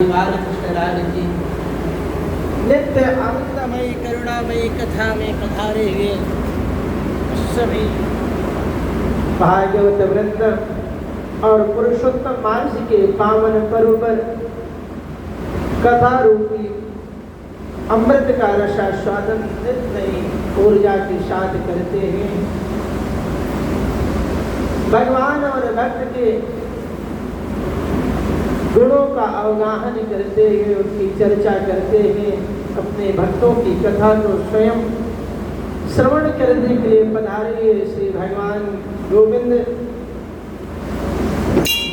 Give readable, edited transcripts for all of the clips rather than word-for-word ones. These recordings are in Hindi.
बालकृष्णलाल जी नित्य आनंदमयी करुणामयी कथा में पधारे हुए सभी भागवत वृंद और पुरुषोत्तम मास के पावन पर्व पर कथा रूपी अमृत का रसास्वादन नित्य नई ऊर्जा के साथ करते हैं। भगवान और भक्त के गुणों का अवगाहन करते हुए उनकी चर्चा करते हैं। अपने भक्तों की कथा को स्वयं श्रवण करने के लिए पधारे श्री भगवान गोविंद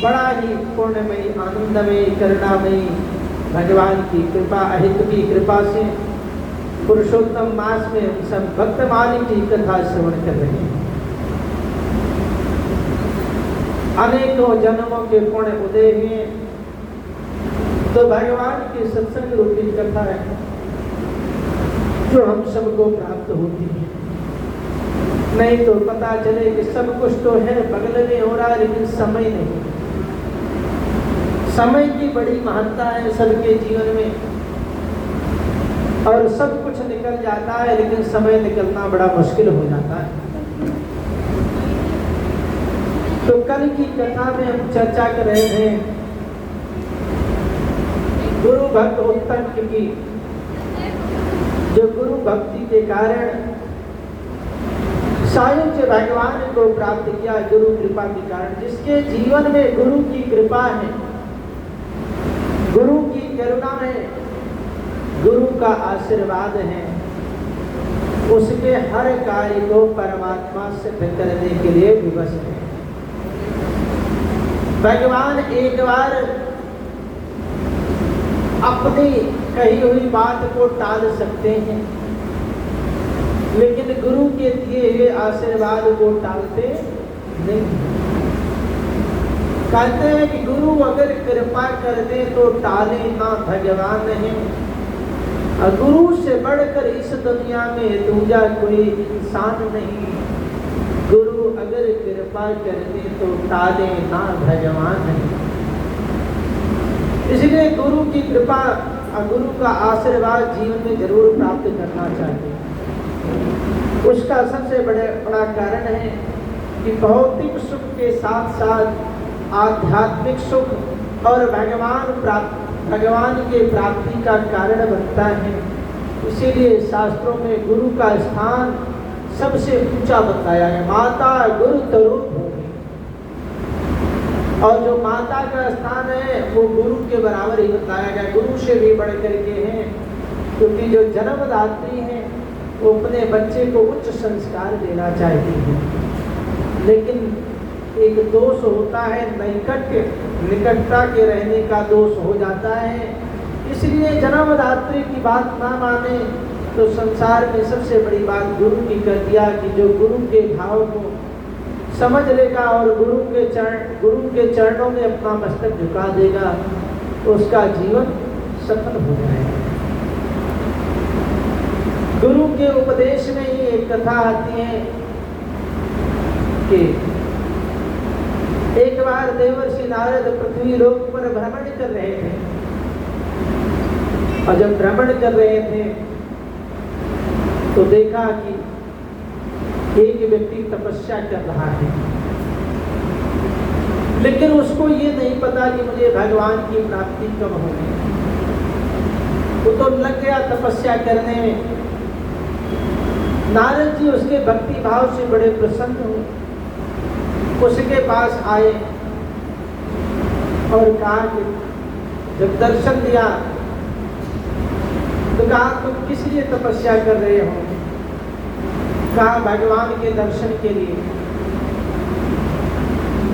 बड़ा ही पूर्णमयी आनंदमयी करुणामयी भगवान की कृपा अहित की कृपा से पुरुषोत्तम मास में हम सब भक्तमानी की कथा श्रवण कर रहे हैं। अनेकों जन्मों के पुण्य उदय हुए तो भगवान की सत्संग रूपी कथा है जो हम सबको प्राप्त होती है। नहीं तो पता चले कि सब कुछ तो है बगल में हो रहा है लेकिन समय नहीं। समय की बड़ी महत्ता है सबके जीवन में और सब कुछ निकल जाता है लेकिन समय निकलना बड़ा मुश्किल हो जाता है। तो कल की कथा में हम चर्चा कर रहे थे गुरु भक्त उत्तंक की, जो गुरु भक्ति के कारण सायुज्य भगवान को प्राप्त किया गुरु कृपा के कारण। जिसके जीवन में गुरु की कृपा है, गुरु की करुणा है, गुरु का आशीर्वाद है, उसके हर कार्य को परमात्मा सिद्ध करने के लिए विवश है। भगवान एक बार अपनी कही हुई बात को टाल सकते हैं लेकिन गुरु के दिए हुए आशीर्वाद को टालते नहीं। कहते हैं कि गुरु अगर कृपा कर दे तो टाले ना भगवान है, और गुरु से बढ़कर इस दुनिया में दूजा कोई इंसान नहीं। गुरु अगर कृपा कर दे तो टाले ना भगवान है। इसलिए गुरु की कृपा और गुरु का आशीर्वाद जीवन में जरूर प्राप्त करना चाहिए। उसका सबसे बड़ा कारण है कि भौतिक सुख के साथ साथ आध्यात्मिक सुख और भगवान के प्राप्ति का कारण बनता है। इसीलिए शास्त्रों में गुरु का स्थान सबसे ऊंचा बताया है। माता गुरु तरुण भूमि, और जो माता का स्थान है वो गुरु के बराबर ही बताया गया, गुरु से भी बढ़ करके है। क्योंकि जो जन्मदात्री है वो अपने बच्चे को उच्च संस्कार देना चाहती है, लेकिन एक दोष होता है निकटता के रहने का दोष हो जाता है। इसलिए जन्मदात्री की बात ना माने तो संसार में सबसे बड़ी बात गुरु की कर दिया कि जो गुरु के भाव को समझ लेगा और गुरु के चरणों में अपना मस्तक झुका देगा, उसका जीवन सफल हो जाएगा। गुरु के उपदेश में ही एक कथा आती है कि एक बार देवर्षि नारद पृथ्वी लोक पर भ्रमण कर रहे थे, और जब भ्रमण कर रहे थे तो देखा कि एक व्यक्ति तपस्या कर रहा है, लेकिन उसको ये नहीं पता कि मुझे भगवान की प्राप्ति कब होगी। वो तो लग गया तपस्या करने में। नारद जी उसके भक्ति भाव से बड़े प्रसन्न हुए, उसके पास आए और कहा कि जब दर्शन दिया तो कहा तुम किस लिए तपस्या कर रहे हो? कहा भगवान के दर्शन के लिए।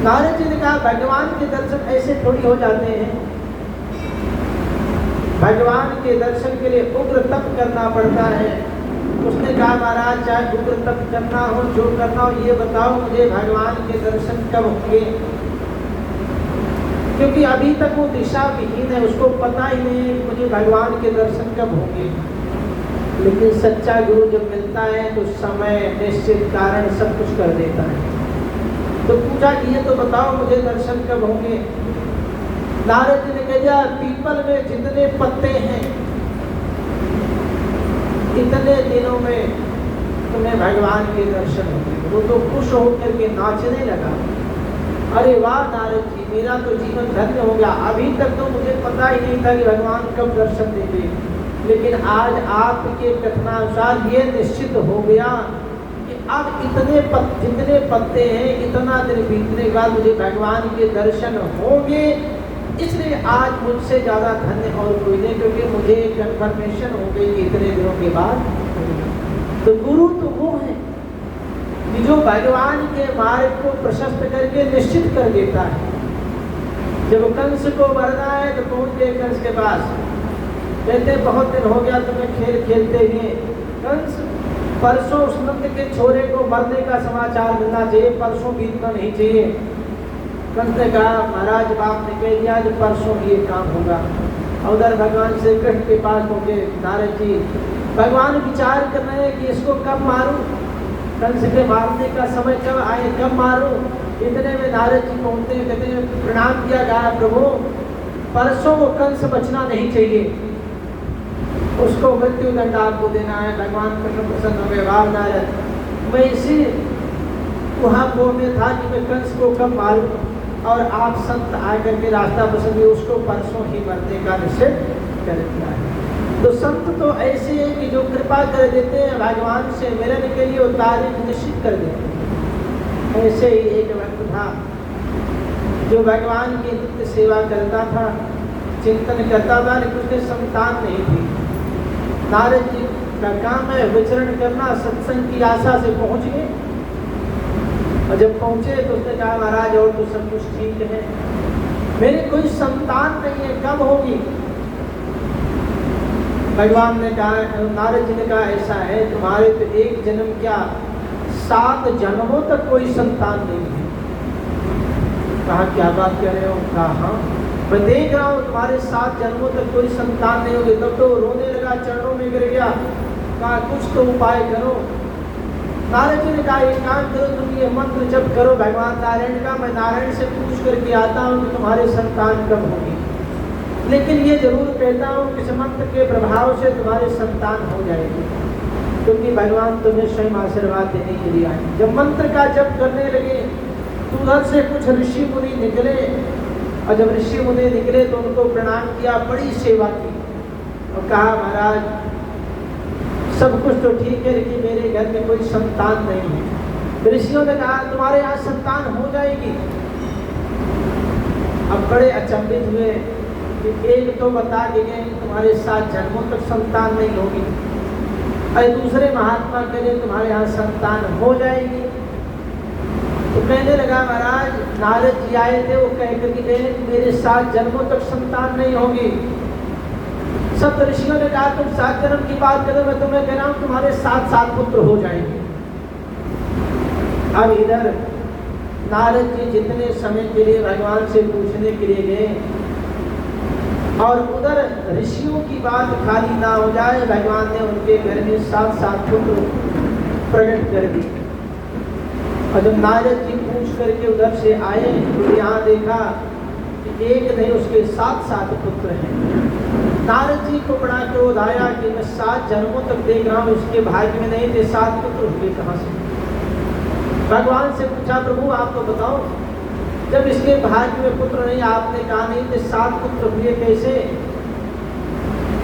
नारद जी ने कहा भगवान के दर्शन ऐसे थोड़ी हो जाते हैं, भगवान के दर्शन के लिए उग्र तप करना पड़ता है। उसने कहा महाराज चाहे उग्र तप करना हो जो करना हो ये बताओ मुझे भगवान के दर्शन कब होंगे, क्योंकि अभी तक वो दिशा विहीन है, उसको पता ही नहीं है मुझे भगवान के दर्शन कब होंगे। लेकिन सच्चा गुरु जब मिलता है तो समय निश्चित कारण सब कुछ कर देता है। तो पूछा कि ये तो बताओ मुझे दर्शन कब होंगे। नारद जी ने कह दिया पीपल में जितने पत्ते हैं इतने दिनों में तुम्हें भगवान के दर्शन होंगे। वो तो खुश होकर के नाचने लगा। अरे वाह नारद जी, मेरा तो जीवन धन्य हो गया। अभी तक तो मुझे पता ही नहीं था कि भगवान कब दर्शन देंगे, लेकिन आज आपके कथनानुसार ये निश्चित हो गया कि अब जितने पत्ते हैं इतना दिन बीतने के बाद मुझे भगवान के दर्शन होंगे। इसलिए आज मुझसे ज़्यादा धन्य और कोई नहीं, क्योंकि मुझे कन्फर्मेशन हो गई कि इतने दिनों के बाद। तो गुरु तो वो है कि जो भगवान के मार्ग को प्रशस्त करके निश्चित कर देता है। जब कंस को मरना है तो पहुंच गए कंस के पास, कहते बहुत दिन हो गया तुम्हें खेल खेलते हुए। कंस परसों उस नंद के छोरे को मरने का समाचार मिलना चाहिए, परसों बीतना नहीं चाहिए। कंस ने कहा महाराज बाप ने कह दिया जो परसों ये काम होगा। और उधर भगवान श्री कृष्ण के पास पहुंचे नारद जी, भगवान विचार कर रहे हैं कि इसको कब मारूं, कंस के मारने का समय कब आए, कब मारूं। इतने में नारद जी पहुंचते हैं, कहते हैं प्रणाम किया गया प्रभु, परसों वो कंस बचना नहीं चाहिए, उसको मृत्यु दंड आपको देना है। भगवान कृष्ण प्रसन्न हो गए, वाह नारद, मैं इसी वहाँ में था कि मैं कंस को कब मारूं, और आप संत आकर के रास्ता पसंद है, उसको परसों ही मरने का निश्चय कर दिया है। तो संत तो ऐसे हैं कि जो कृपा कर देते हैं, भगवान से मिलने के लिए वो तारीख निश्चित कर देते हैं। ऐसे ही एक भक्त था जो भगवान की नित्य सेवा करता था, चिंतन करता था, लेकिन उसके संतान नहीं थी। नारद जी का काम है विचरण करना, सत्संग की आशा से पहुंच गए। और जब पहुंचे तो उसने कहा महाराज और तो सब कुछ ठीक है, मेरी कोई संतान नहीं है, कब होगी। भगवान ने कहा, नारद जी ने कहा ऐसा है तुम्हारे तो एक जन्म क्या 7 जन्मों तक कोई संतान नहीं है। कहा क्या बात कह रहे हो। कहा हाँ मैं देख रहा हूँ तुम्हारे 7 जन्मों तक कोई संतान नहीं होगी। तब तो रोने लगा, चरणों में गिर गया। कहा कुछ तो उपाय करो। नारद जी ने कहा एक काम करो, तुम ये मंत्र जप करो भगवान नारायण का, मैं नारायण से पूछ करके आता हूँ कि तुम्हारे संतान कब होगी, लेकिन ये जरूर कहता हूँ कि इस मंत्र के प्रभाव से तुम्हारे संतान हो जाएगी, क्योंकि भगवान तुम्हें स्वयं आशीर्वाद देने के लिए आए। जब मंत्र का जप करने लगे तो उधर से कुछ ऋषि मुनि निकले, और जब ऋषि मुनि निकले तो उनको प्रणाम किया, बड़ी सेवा की और कहा महाराज सब कुछ तो ठीक है, लेकिन मेरे घर में कोई संतान नहीं है। ऋषियों ने कहा तुम्हारे यहाँ संतान हो जाएगी। अब बड़े अचंभित हुए कि एक तो बता के गए तुम्हारे 7 जन्मों तक संतान नहीं होगी, और दूसरे महात्मा कह रहे तुम्हारे यहाँ संतान हो जाएगी। तो कहने लगा महाराज नारद जी आए थे, वो कह करके गए मेरे 7 जन्मों तक संतान नहीं होगी। सब ऋषियों ने कहा तुम 7 जन्म की बात करो, मैं तुम्हें कह रहा हूँ तुम्हारे 7 पुत्र हो जाएंगे। अब इधर नारद जी जितने समय के लिए भगवान से पूछने के लिए गए, और उधर ऋषियों की बात खाली ना हो जाए, भगवान ने उनके घर में 7 पुत्र प्रकट कर दी। और जब नारद जी पूछ करके उधर से आए तो यहाँ देखा कि एक नहीं उसके 7 पुत्र हैं। नारद जी को बड़ा क्रोध आया कि मैं 7 जन्मों तक देख रहा हूँ, उसके भाग्य में नहीं थे, 7 पुत्र हुए कहाँ से। भगवान से पूछा प्रभु आप तो बताओ, जब इसके भाग्य में पुत्र नहीं, आपने कहा नहीं थे 7 पुत्र हुए कैसे।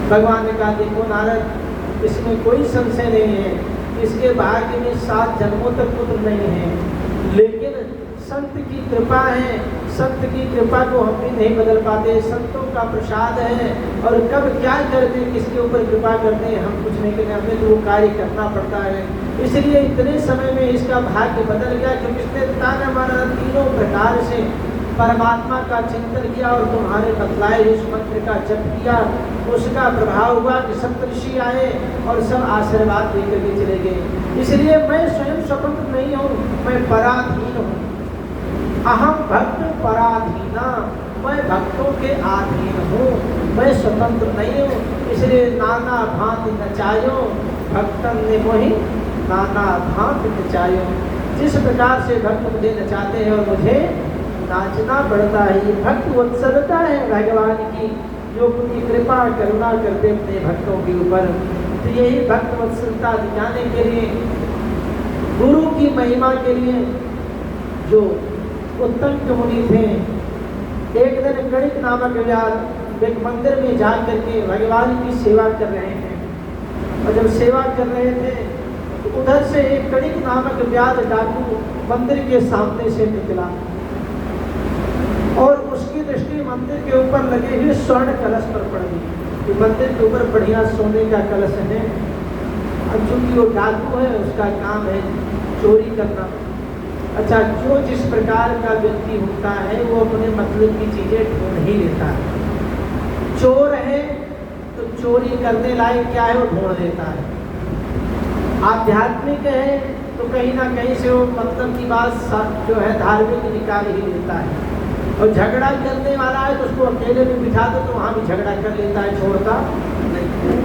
भगवान ने कहा देखो नारद इसमें कोई संशय नहीं है, इसके भाग्य में 7 जन्मों तक पुत्र नहीं है, लेकिन संत की कृपा है, संत की कृपा को हम भी नहीं बदल पाते, संतों का प्रसाद है। और कब क्या करते किसके ऊपर कृपा करते हैं हम कुछ नहीं करते, हमें तो वो कार्य करना पड़ता है। इसलिए इतने समय में इसका भाग्य बदल गया, क्योंकि इसने ताना मारा 3 प्रकार से परमात्मा का चिंतन किया और तुम्हारे बतलाए उस मंत्र का जप किया। उसका प्रभाव हुआ कि सब ऋषि आए और सब आशीर्वाद देकर के चले गए। इसलिए मैं स्वयं स्वतंत्र नहीं हूँ, मैं पराधीन हूँ। अहम भक्त पराधीना, मैं भक्तों के अधीन हूँ, मैं स्वतंत्र नहीं हूँ। इसलिए नाना भांति नचायो भक्तन ने मोहि नाना भांति नचायो। जिस प्रकार से भक्त मुझे नचाते हैं और मुझे नाचना पड़ता है। ये भक्त वत्सलता है भगवान की, जो अपनी कृपा करुणा करते अपने भक्तों के ऊपर। तो यही भक्त वत्सलता दिखाने के लिए, गुरु की महिमा के लिए जो उत्तम मुनि थे, एक दिन गणित नामक व्यास एक मंदिर में जा करके भगवान की सेवा कर रहे थे। और जब सेवा कर रहे थे तो उधर से एक कणिक नामक व्याध डाकू मंदिर के सामने से निकला और उसकी दृष्टि मंदिर के ऊपर लगे हुए स्वर्ण कलश पर पड़ गई कि मंदिर के ऊपर बढ़िया सोने का कलश है। अब चूंकि वो डाकू है, उसका काम है चोरी करना। अच्छा, जो जिस प्रकार का व्यक्ति होता है वो अपने मतलब की चीजें ढूंढ ही लेता है। चोर है तो चोरी करने लायक क्या है वो ढूंढ लेता है। आध्यात्मिक है तो कहीं ना कहीं से वो मतलब की बात जो है धार्मिक निकाल ही लेता है। और झगड़ा करने वाला है तो उसको अकेले में बिठा दो तो वहाँ भी झगड़ा कर लेता है, छोड़ता नहीं।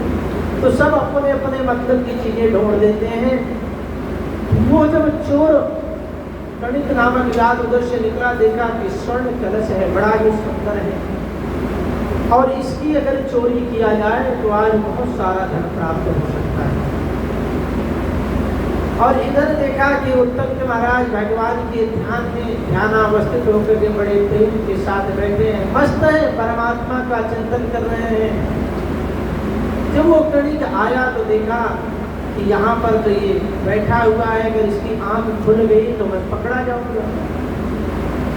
तो सब अपने अपने मतलब की चीजें ढूंढ लेते हैं। वो जब चोर कणिक नामक व्याध उधर से निकला, देखा कि स्वर्ण कलश है, बड़ा ही सुंदर है और इसकी अगर चोरी किया जाए तो आज बहुत सारा धन प्राप्त हो सकता है। और इधर देखा कि उत्तम महाराज भगवान के ध्यान में ध्यानावस्थित होकर के बड़े प्रेम के साथ बैठे हैं, मस्त है, परमात्मा का चिंतन कर रहे हैं। जब वो कणिक आया तो देखा कि यहाँ पर तो ये बैठा हुआ है, अगर इसकी आंख खुल गई तो मैं पकड़ा जाऊंगा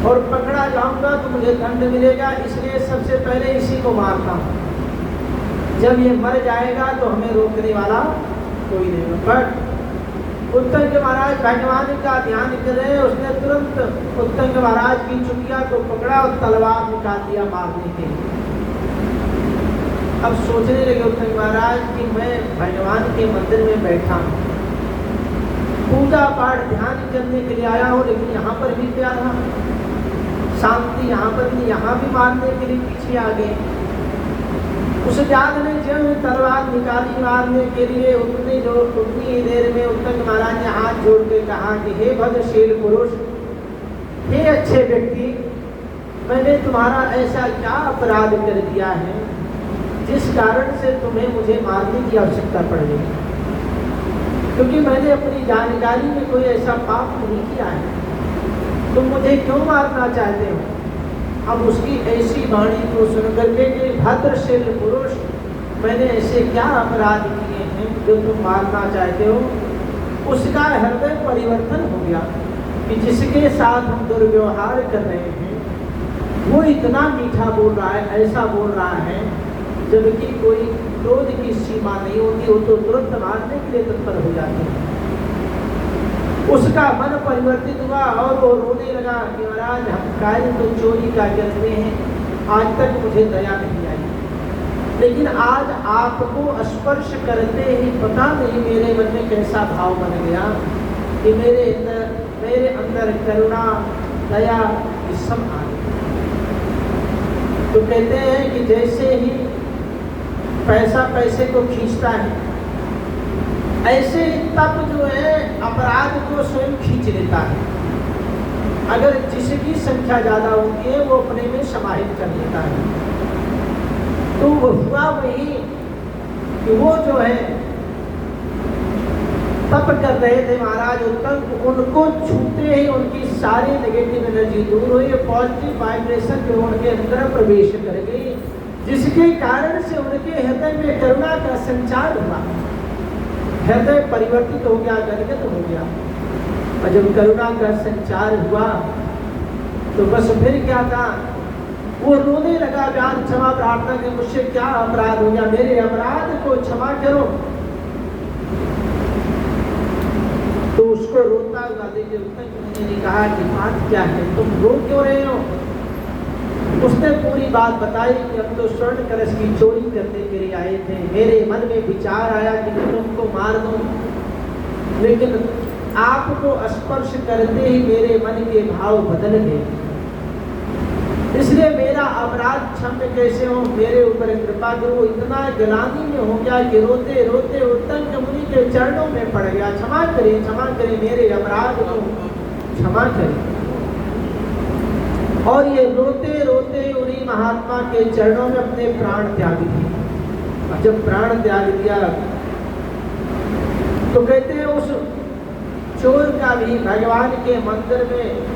और पकड़ा जाऊंगा तो मुझे दंड मिलेगा, इसलिए सबसे पहले इसी को मारता हूँ। जब ये मर जाएगा तो हमें रोकने वाला कोई नहीं। बट उत्तंग महाराज भगवान का ध्यान कर रहे हैं, उसने तुरंत उत्तंग महाराज की चुटिया को पकड़ा और तलवार निकाल दिया मारने के लिए। अब सोचने लगे उत्तंग महाराज कि मैं भगवान के मंदिर में बैठा हूँ, पूजा पाठ ध्यान करने के लिए आया हूँ, लेकिन यहाँ पर भी क्या रहा शांति, यहाँ पर भी, यहाँ भी मारने के लिए पीछे आ गए। उस व्याध ने जब तलवार निकाली मारने के लिए, उतनी देर में उत्तंग महाराज ने हाथ जोड़ के कहा कि हे भद्रशील पुरुष, हे अच्छे व्यक्ति, मैंने तुम्हारा ऐसा क्या अपराध कर दिया है जिस कारण से तुम्हें मुझे मारने की आवश्यकता पड़ गई? क्योंकि मैंने अपनी जानकारी में कोई ऐसा पाप नहीं किया है, तुम मुझे क्यों मारना चाहते हो? अब उसकी ऐसी वाणी को सुनकर के कि भद्रशील पुरुष, मैंने ऐसे क्या अपराध किए हैं जो तुम मारना चाहते हो? उसका हृदय परिवर्तन हो गया कि जिसके साथ हम दुर्व्यवहार कर रहे हैं वो इतना मीठा बोल रहा है, ऐसा बोल रहा है, जबकि कोई क्रोध की सीमा नहीं होती, वो तो तुरंत मारने के लिए तत्पर हो जाते हैं। उसका मन परिवर्तित हुआ और वो रोने लगा कि महाराज हम कार्य तो चोरी का करते हैं, आज तक मुझे दया नहीं आई, लेकिन आज आपको स्पर्श करते ही पता नहीं मेरे मन में कैसा भाव बन गया कि मेरे अंदर करुणा दया ये सब आ गई। तो कहते हैं कि जैसे ही पैसा पैसे को खींचता है, ऐसे तप जो है अपराध को स्वयं खींच लेता है। अगर जिसकी संख्या ज्यादा होती है वो अपने में समाहित कर लेता है। तो वो हुआ वही कि वो जो है तप कर रहे थे महाराज उत्तम, उनको छूते ही उनकी सारी नेगेटिव एनर्जी दूर हुई, पॉजिटिव वाइब्रेशन जो उनके अंदर प्रवेश कर गई, जिसके कारण से उनके हृदय में करुणा का संचार हुआ, हृदय परिवर्तित हो गया, गदगद हो गया। और जब करुणा का संचार हुआ तो बस फिर क्या था, वो रोने लगा, व्याध क्षमा प्रार्थना की, मुझसे क्या अपराध हो गया, मेरे अपराध को क्षमा करो। तो उसको रोता हुआ देखिए उत्तम ने कहा कि बात क्या है, तुम रो क्यों रहे हो? उसने पूरी बात बताई कि हम तो स्वर्ण कलश की चोरी करने के लिए आए थे, मेरे मन में विचार आया कि मैं तुमको मार दूं, लेकिन आपको स्पर्श करते ही मेरे मन के भाव बदल गए, इसलिए मेरा अपराध क्षम्य कैसे हो, मेरे ऊपर कृपा करो। इतना गलानी में हो गया कि रोते रोते उत्तंग मुनि के चरणों में पड़ गया, क्षमा करें मेरे अपराध को क्षमा करें। और ये रोते रोते उन्हीं महात्मा के चरणों में अपने प्राण त्याग दिए। और जब प्राण त्याग दिया तो कहते हैं उस चोर का भी भगवान के मंदिर में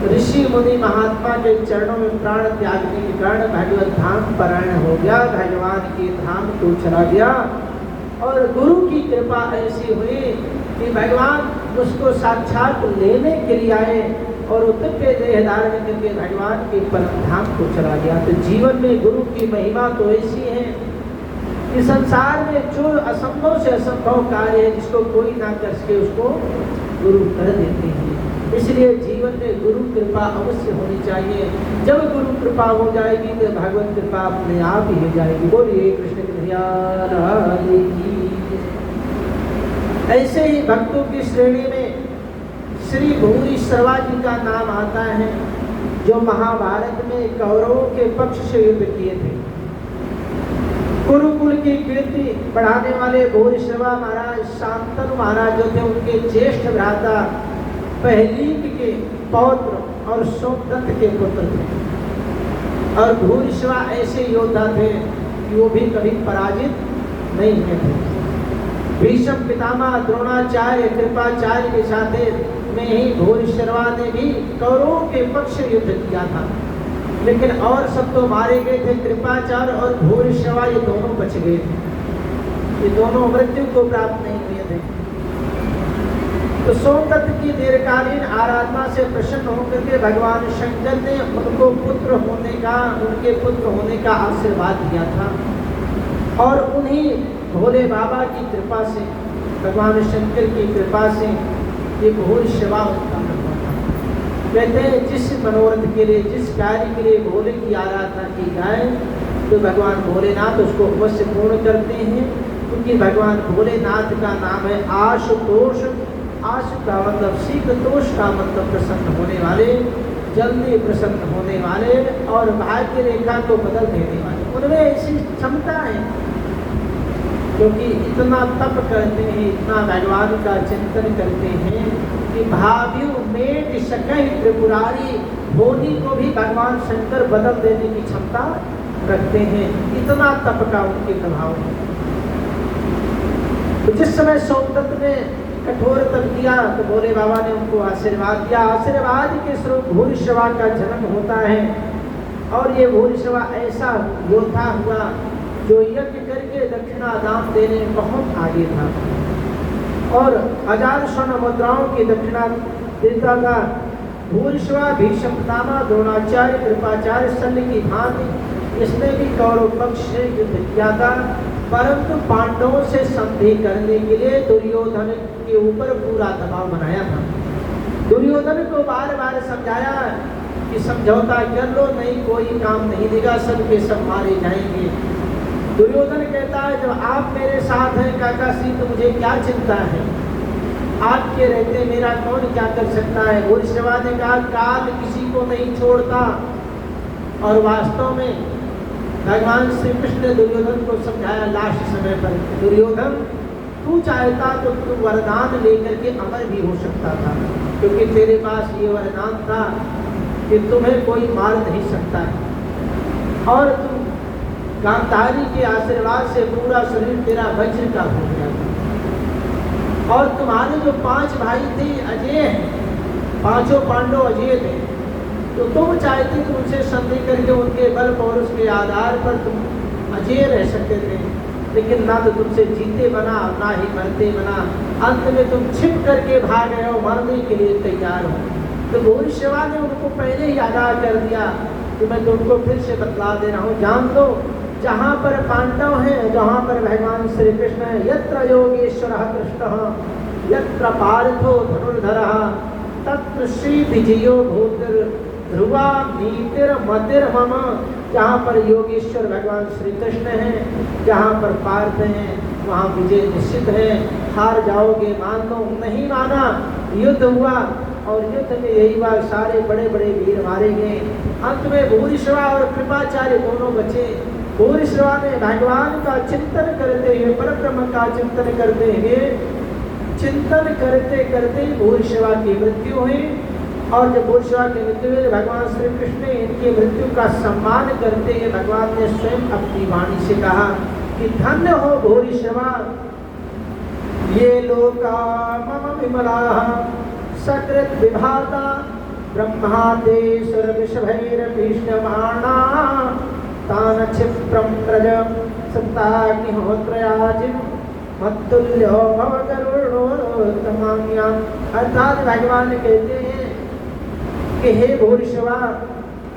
ऋषि मुनि महात्मा के चरणों में प्राण त्यागने के कारण भगवत धाम परायण हो गया, भगवान के धाम को चला गया। और गुरु की कृपा ऐसी हुई कि भगवान उसको साक्षात लेने के लिए आए और उत्तर देह धारण करके भगवान के परम धाम को चला गया। तो जीवन में गुरु की महिमा तो ऐसी है कि संसार में जो असंभव से असंभव कार्य है जिसको कोई ना कर सके उसको गुरु कर देते हैं। इसलिए जीवन में गुरु कृपा अवश्य होनी चाहिए। जब गुरु कृपा हो जाएगी तो भगवत कृपा अपने आप ही हो जाएगी। बोलिए कृष्ण कन्हैया राधे की। ऐसे ही भक्तों की श्रेणी में श्री भूरिश्रवा जी का नाम आता है, जो महाभारत में कौरवों के पक्ष से युद्ध किए थे। कुरुकुल की कीर्ति बढ़ाने वाले भूरिश्रवा महाराज शांतनु महाराज जो थे उनके ज्येष्ठ भ्राता पहलीक के पौत्र और सोमदत्त के पुत्र थे। और भूरिश्रवा ऐसे योद्धा थे कि वो भी कभी पराजित नहीं हुए थे। भीष्म पितामह द्रोणाचार्य कृपाचार्य के साथ में ही भूरिश्रवा ने भी कौरवों के पक्ष युद्ध किया था, लेकिन और सब तो मारे गए थे। कृपाचार्य और भूरिश्रवा ये दोनों बच गए थे, ये दोनों मृत्यु को प्राप्त नहीं हुए थे। तो सोमदत्त की दीर्घकालीन आराधना से प्रसन्न होकर के भगवान शंकर ने उनको उनके पुत्र होने का आशीर्वाद दिया था। और उन्हीं भोले बाबा की कृपा से, भगवान शंकर की कृपा से ये भूरिश्रवा उत्पन्न हुआ था। कहते हैं जिस मनोरथ के लिए, जिस कार्य के लिए भोले की आराधना की जाए तो भगवान भोलेनाथ उसको अवश्य पूर्ण करते हैं, क्योंकि भगवान भोलेनाथ का नाम है आशुतोष। आशु का मतलब शीघ्र, तोष का मतलब प्रसन्न होने वाले, जल्दी प्रसन्न होने वाले और भाग्य रेखा को बदल देने वाले। उनमें ऐसी क्षमता है क्योंकि इतना तप करते हैं, इतना भगवान का चिंतन करते हैं कि भाव्यु मेट सकहि त्रिपुरारी, भोली को भी भगवान शंकर बदल देने की क्षमता रखते हैं। इतना तप का उनके प्रभाव है। तो जिस समय सोमदत्त ने कठोर तप किया तो भोले बाबा ने उनको आशीर्वाद दिया। आशीर्वाद के स्वरूप भूरिश्रवा का जन्म होता है। और ये भूरिश्रवा ऐसा योद्धा हुआ जो यज्ञ करके दक्षिणा दान देने में बहुत आगे था और 1000 स्वर्ण मुद्राओं की दक्षिणा देता था। भूरिश्रवा भीष्म पितामह द्रोणाचार्य कृपाचार्य शल्य की भांति इसने भी कौरव पक्ष से युद्ध किया था, परंतु पांडवों से संधि करने के लिए दुर्योधन के ऊपर पूरा दबाव बनाया था। दुर्योधन को बार बार समझाया कि समझौता कर लो, नहीं कोई काम नहीं देगा, सब के सब मारे जाएंगे। दुर्योधन कहता है जब आप मेरे साथ हैं काका सी तो मुझे क्या चिंता है, आपके रहते मेरा कौन क्या कर सकता है। भूरिश्रवा ने कहा काल किसी को नहीं छोड़ता। और वास्तव में भगवान श्री कृष्ण ने दुर्योधन को समझाया लास्ट समय पर, दुर्योधन तू चाहता तो तू वरदान लेकर के अमर भी हो सकता था, क्योंकि तेरे पास ये वरदान था कि तुम्हें कोई मार नहीं सकता है। और तू गांधारी के आशीर्वाद से पूरा शरीर तेरा वज्र का हो गया था। और तुम्हारे जो 5 भाई थे अजय हैं, 5 पांडव अजय थे, तो तुम चाहते थे उनसे संधि करके उनके बल पौरुष के आधार पर तुम अजय रह सकते थे, लेकिन ना तो तुमसे जीते बना ना ही मरते बना। अंत में तुम छिप करके भाग गए हो, मरने के लिए तैयार हो। तो भूरिश्रवा ने उनको पहले ही आगाह कर दिया कि मैं तुमको फिर से बतला दे रहा हूँ, जान लो जहाँ पर पांडव हैं, जहाँ पर भगवान श्री कृष्ण है, यत्र योगेश्वरः कृष्णः यत्र पार्थो धनुर्धरः तत्र श्री विजयो भूतिर ध्रुवा नीतिर मतिर मम। जहाँ पर योगेश्वर भगवान श्री कृष्ण हैं, जहाँ पर पार्थ हैं, वहाँ विजय निश्चित है। हार जाओगे मान लो, नहीं माना युद्ध हुआ और युद्ध में यही बात सारे बड़े बड़े वीर मारे गए। अंत में भूरिश्रवा और कृपाचार्य दोनों बचे। भूरिश्रवा ने भगवान का चिंतन करते हुए, परब्रह्म का चिंतन करते हुए, चिंतन करते करते भूरिश्रवा की मृत्यु हुई और जब भूरिश्रवा की मृत्यु हुई, भगवान श्री कृष्ण ने इनकी मृत्यु का सम्मान करते हुए भगवान ने स्वयं अपनी वाणी से कहा कि धन्य हो भूरिश्रवा, ये लोका मम विमलाः सकृत विभाता ब्रह्मादे सुरविषभैरभीष्यमाणा तान क्षिप्रं प्रज सत्ताग्निहोत्रयाजिं मत्तुल्यो भव गरुडोत्तमान्याम्। अर्थात भगवान कहते हैं कि हे भूरिश्रवा,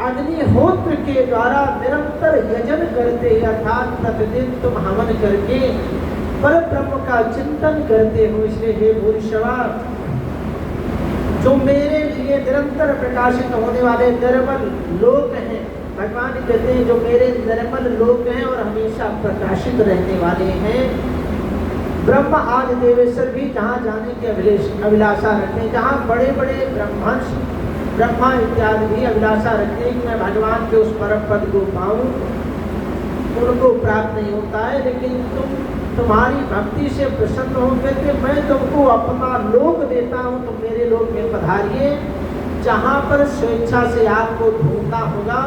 अग्निहोत्र के द्वारा निरंतर यजन करते, अर्थात प्रतिदिन तुम हवन करके पर ब्रह्म का चिंतन करते हो, इसलिए हे भूरिश्रवा, जो मेरे लिए निरंतर प्रकाशित होने वाले निर्मल लोक हैं, भगवान कहते हैं जो मेरे निर्मल लोक हैं और हमेशा प्रकाशित रहने वाले हैं, ब्रह्म आदि देवेश्वर भी जहाँ जाने की अभिलाषा रखते हैं, जहाँ बड़े बड़े ब्रह्मंश ब्रह्मा इत्यादि भी अभिलाषा रखते हैं कि मैं भगवान के उस परम पद को पाऊँ, उनको प्राप्त नहीं होता है, लेकिन तुम्हारी भक्ति से प्रसन्न हो कहते मैं तुमको अपना लोक देता हूँ, तुम मेरे लोक में पधारिए, जहाँ पर स्वेच्छा से आपको ढूंढना होगा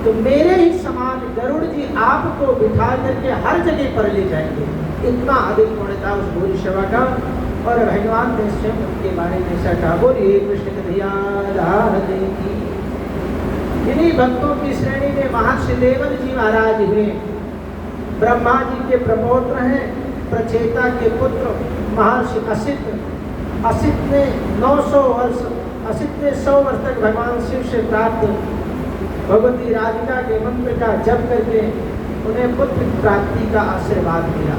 तो मेरे ही समान गरुड़ जी आपको बिठा करके हर जगह पर ले जाएंगे। इतना अधिक गुण था उस भूरिश्रवा का, और भगवान ने स्वयं उनके बारे में ऐसा कहा। बोलिए कृष्ण कन्हैया राधे की। इन्हीं भक्तों की श्रेणी में महर्षि देवल जी महाराज हुए, ब्रह्मा जी के प्रपौत्र हैं, प्रचेता के पुत्र महर्षि असित। असित ने 100 वर्ष तक भगवान शिव से प्राप्त भगवती राधिका के मंत्र का जप करके उन्हें पुत्र प्राप्ति का आशीर्वाद मिला।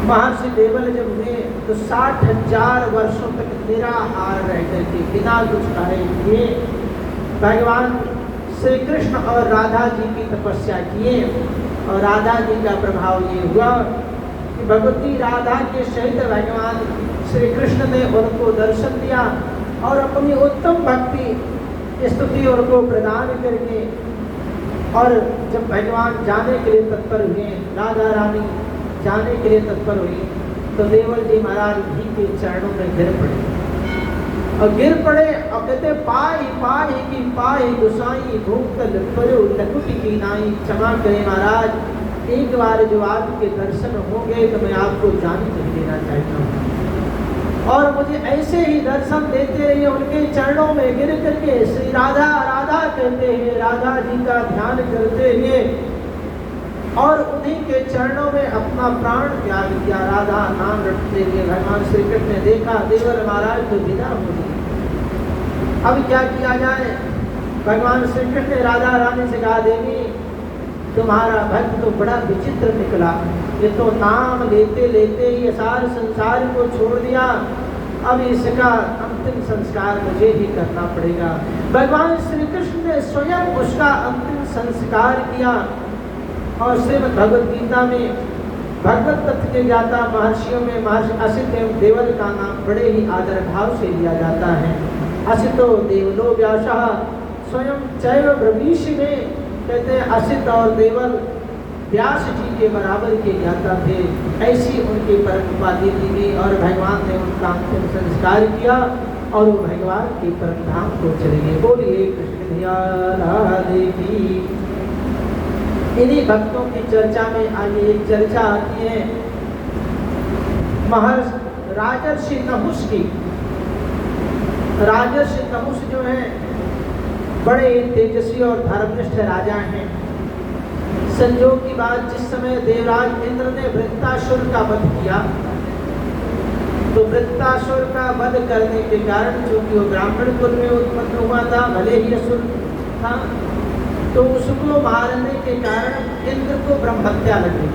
महर्षि देवल जब हुए तो 60,000 वर्षों तक निराहार रह करके बिना कुछ खाए हुए भगवान श्री कृष्ण और राधा जी की तपस्या किए, और राधा जी का प्रभाव ये हुआ कि भगवती राधा के सहित भगवान श्री कृष्ण ने उनको दर्शन दिया और अपनी उत्तम भक्ति स्तुति उनको प्रदान करके, और जब भगवान जाने के लिए तत्पर हुए, राधा रानी जाने के लिए तत्पर हुई, तो देवल जी महाराज जी के चरणों में गिर पड़े और कहते पाई गुसाई भूतल परो लकुटी की नाई, क्षमा करें महाराज, एक बार जो आपके दर्शन हो गए तो मैं आपको जान देना चाहता हूँ, और मुझे ऐसे ही दर्शन देते रहिए। उनके चरणों में गिर करके श्री राधा राधा कहते हैं, राधा जी का ध्यान करते हुए, और उन्हीं के चरणों में अपना प्राण त्याग किया। राधा नाम रटते हुए भगवान श्री कृष्ण ने देखा देवर महाराज तो विदा हो गए, अब क्या किया जाए। भगवान श्री कृष्ण ने राधा रानी से कहा, देवी तुम्हारा भक्त तो बड़ा विचित्र निकला, ये तो नाम लेते लेते ये सारे संसार को छोड़ दिया, अब इसका अंतिम संस्कार मुझे ही करना पड़ेगा। भगवान श्री कृष्ण ने स्वयं उसका अंतिम संस्कार किया, और श्रीमद् भगवद गीता में भगवत तत्व के ज्ञाता महर्षियों में महर्षि असित एवं देवल का नाम बड़े ही आदर भाव से लिया जाता है। असितो देवलो व्यासः स्वयं चैव ब्रवीषि में, कहते हैं असित और देवल व्यास जी के बराबर के ज्ञाता थे, ऐसी उनकी परम उपाधि दी गई, और भगवान ने उनका अंतिम संस्कार किया और वो भगवान के परम धाम को चले गए। बोलिए कृष्ण कन्हैया राधे की। इन्हीं भक्तों की चर्चा में आगे एक चर्चा आती है महर्षि राजर्षि नहुष की। राजर्षि नहुष जो है बड़े तेजस्वी और धर्मनिष्ठ राजा हैं। संयोग की बात, जिस समय देवराज इंद्र ने वृत्तासुर का वध किया, तो वृत्तासुर का वध करने के कारण, चूंकि वो ब्राह्मण कुल में उत्पन्न हुआ था, भले ही असुर था, तो उसको मारने के कारण इंद्र को ब्रह्महत्या लगी।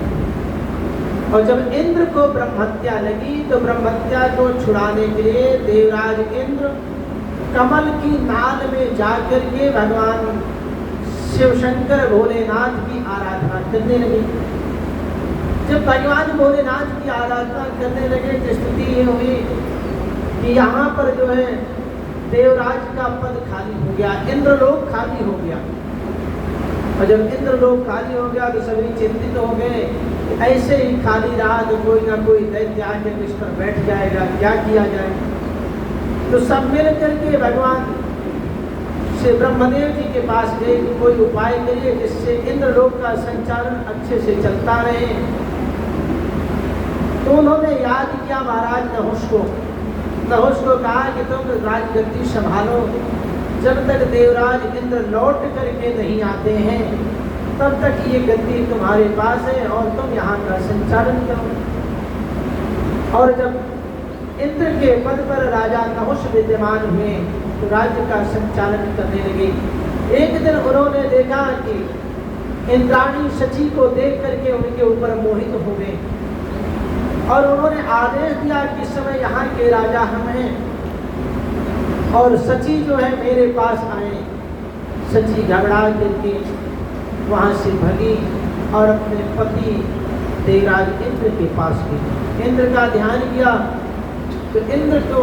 और जब इंद्र को ब्रह्महत्या लगी तो ब्रह्महत्या को छुड़ाने के लिए देवराज इंद्र कमल की नाल में जाकर के भगवान शिव शंकर भोलेनाथ की आराधना करने लगे। जब भगवान भोलेनाथ की आराधना करने लगे तो स्थिति ये हुई कि यहाँ पर जो है देवराज का पद खाली हो गया, इंद्रलोक खाली हो गया। और जब इंद्रलोक खाली हो गया तो सभी चिंतित हो गए, ऐसे ही खाली रहा तो कोई ना कोई दैत्य आके इस पर बैठ जाएगा, क्या किया जाए। तो सब मिल करके भगवान से ब्रह्मदेव जी के पास गए कि कोई उपाय करिए जिससे इंद्रलोक का संचालन अच्छे से चलता रहे। तो उन्होंने याद किया महाराज नहुष को कहा कि तुम राजगद्दी संभालो, जब तक देवराज इंद्र लौट करके नहीं आते हैं तब तक ये गद्दी तुम्हारे पास है और तुम यहाँ का संचालन करो। और जब इंद्र के पद पर राजा नहुष विद्यमान हुए तो राज्य का संचालन करने लगे। एक दिन उन्होंने देखा कि इंद्राणी शची को देख करके उनके ऊपर मोहित हो गए और उन्होंने आदेश दिया कि इस समय यहाँ के राजा हम हैं और शची जो है मेरे पास आए। शची घबरा करके वहाँ से भगी और अपने पति देवराज इंद्र के पास गई। इंद्र का ध्यान किया तो इंद्र को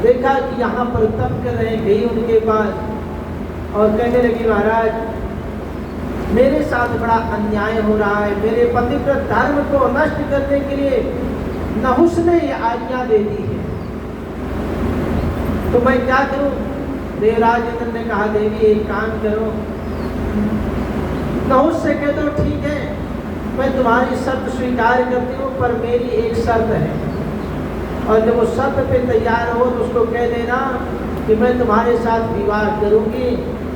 देखा कि यहाँ पर तप कर रहे, गई उनके पास और कहने लगी महाराज मेरे साथ बड़ा अन्याय हो रहा है, मेरे पतिव्रत धर्म को नष्ट करने के लिए नहुष ने ये आज्ञा दे दी है, तो मैं क्या करूं? देवराज इंद्र ने कहा देवी एक काम करो, नहुष से कह दो ठीक है मैं तुम्हारी शर्त स्वीकार करती हूँ पर मेरी एक शर्त है, और जब वो शर्त पे तैयार हो तो उसको कह देना कि मैं तुम्हारे साथ विवाह करूंगी।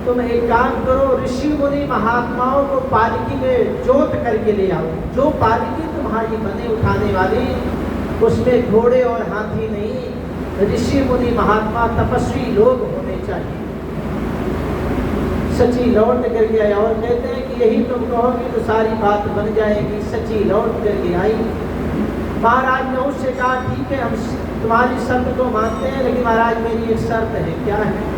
तुम एक काम करो, ऋषि मुनि महात्माओं को पालकी में जोत करके ले आओ। जो पालकी तुम्हारी बने उठाने वाली उसमें घोड़े और हाथी नहीं, ऋषि मुनि महात्मा तपस्वी लोग होने चाहिए। सची लौट करके आया और कहते हैं कि यही तुम कहोगे तो सारी बात बन जाएगी। सची लौट करके आई। महाराज ने उससे कहा ठीक है हम तुम्हारी शर्त को मानते हैं, लेकिन महाराज मेरी एक शर्त है। क्या है?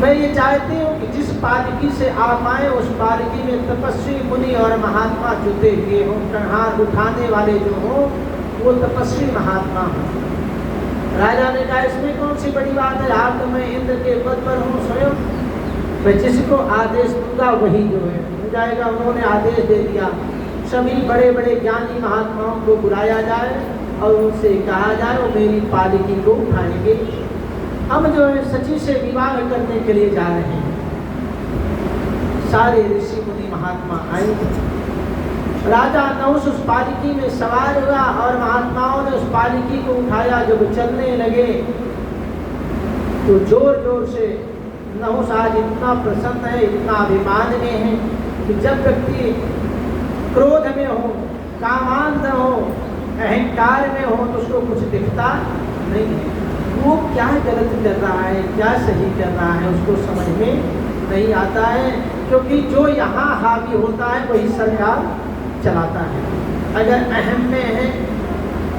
मैं ये चाहती हूँ कि जिस पालकी से आप आए उस पालकी में तपस्वी मुनि और महात्मा जुटे हुए हों, कन्हार उठाने वाले जो हों वो तपस्वी महात्मा हों। राजा ने कहा इसमें कौन सी बड़ी बात है, आप तो मैं इंद्र के पद पर हूँ स्वयं, मैं जिसको आदेश दूंगा वही जो है हो जाएगा। उन्होंने आदेश दे दिया सभी बड़े बड़े ज्ञानी महात्माओं को बुलाया जाए और उनसे कहा जाए वो मेरी पालकी को उठाएंगे। हम जो है सची से विवाह करने के लिए जा रहे हैं। सारे ऋषि मुनि महात्मा आए। राजा नहुष उस पालकी में सवार हुआ और महात्माओं ने उस पालकी को उठाया। जब चलने लगे तो जोर जोर से नहुष आज इतना प्रसन्न है, इतना अभिमान में है कि जब व्यक्ति क्रोध में हो, कामांध हो, अहंकार में हो तो उसको कुछ दिखता नहीं है। वो क्या गलत कर रहा है, क्या सही कर रहा है उसको समझ में नहीं आता है, क्योंकि जो यहाँ हावी होता है वही सरकार चलाता है। अगर अहम में है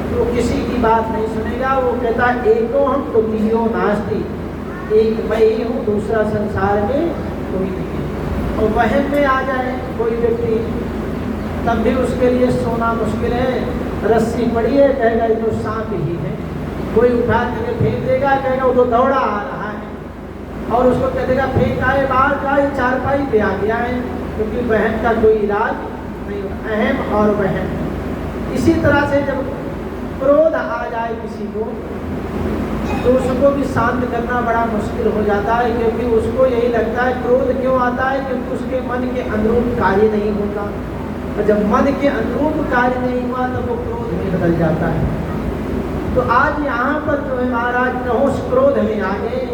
तो किसी की बात नहीं सुनेगा। वो कहता है एको हम तो द्वितीयो नास्ति, एक मैं ही हूँ, दूसरा संसार में कोई नहीं है। और वहम में आ जाए कोई व्यक्ति तब भी उसके लिए सोना मुश्किल है। रस्सी पड़ी है कहेगा ये तो सांप ही है, कोई उठा करके फेंक देगा कहेगा वो तो दौड़ा आ रहा है, और उसको कह देगा फेंक आए बाहर का ये चारपाई पे आ गया है, क्योंकि वहम का कोई इलाज नहीं। अहम और वहम। इसी तरह से जब क्रोध आ जाए किसी को तो उसको भी शांत करना बड़ा मुश्किल हो जाता है, क्योंकि उसको यही लगता है क्रोध क्यों आता है, क्योंकि उसके मन के अनुरूप कार्य नहीं होता, और जब मन के अनुरूप कार्य नहीं हुआ तब वो क्रोध में बदल जाता है। तो आज यहाँ पर जो है महाराज नहुष क्रोध में आ गए,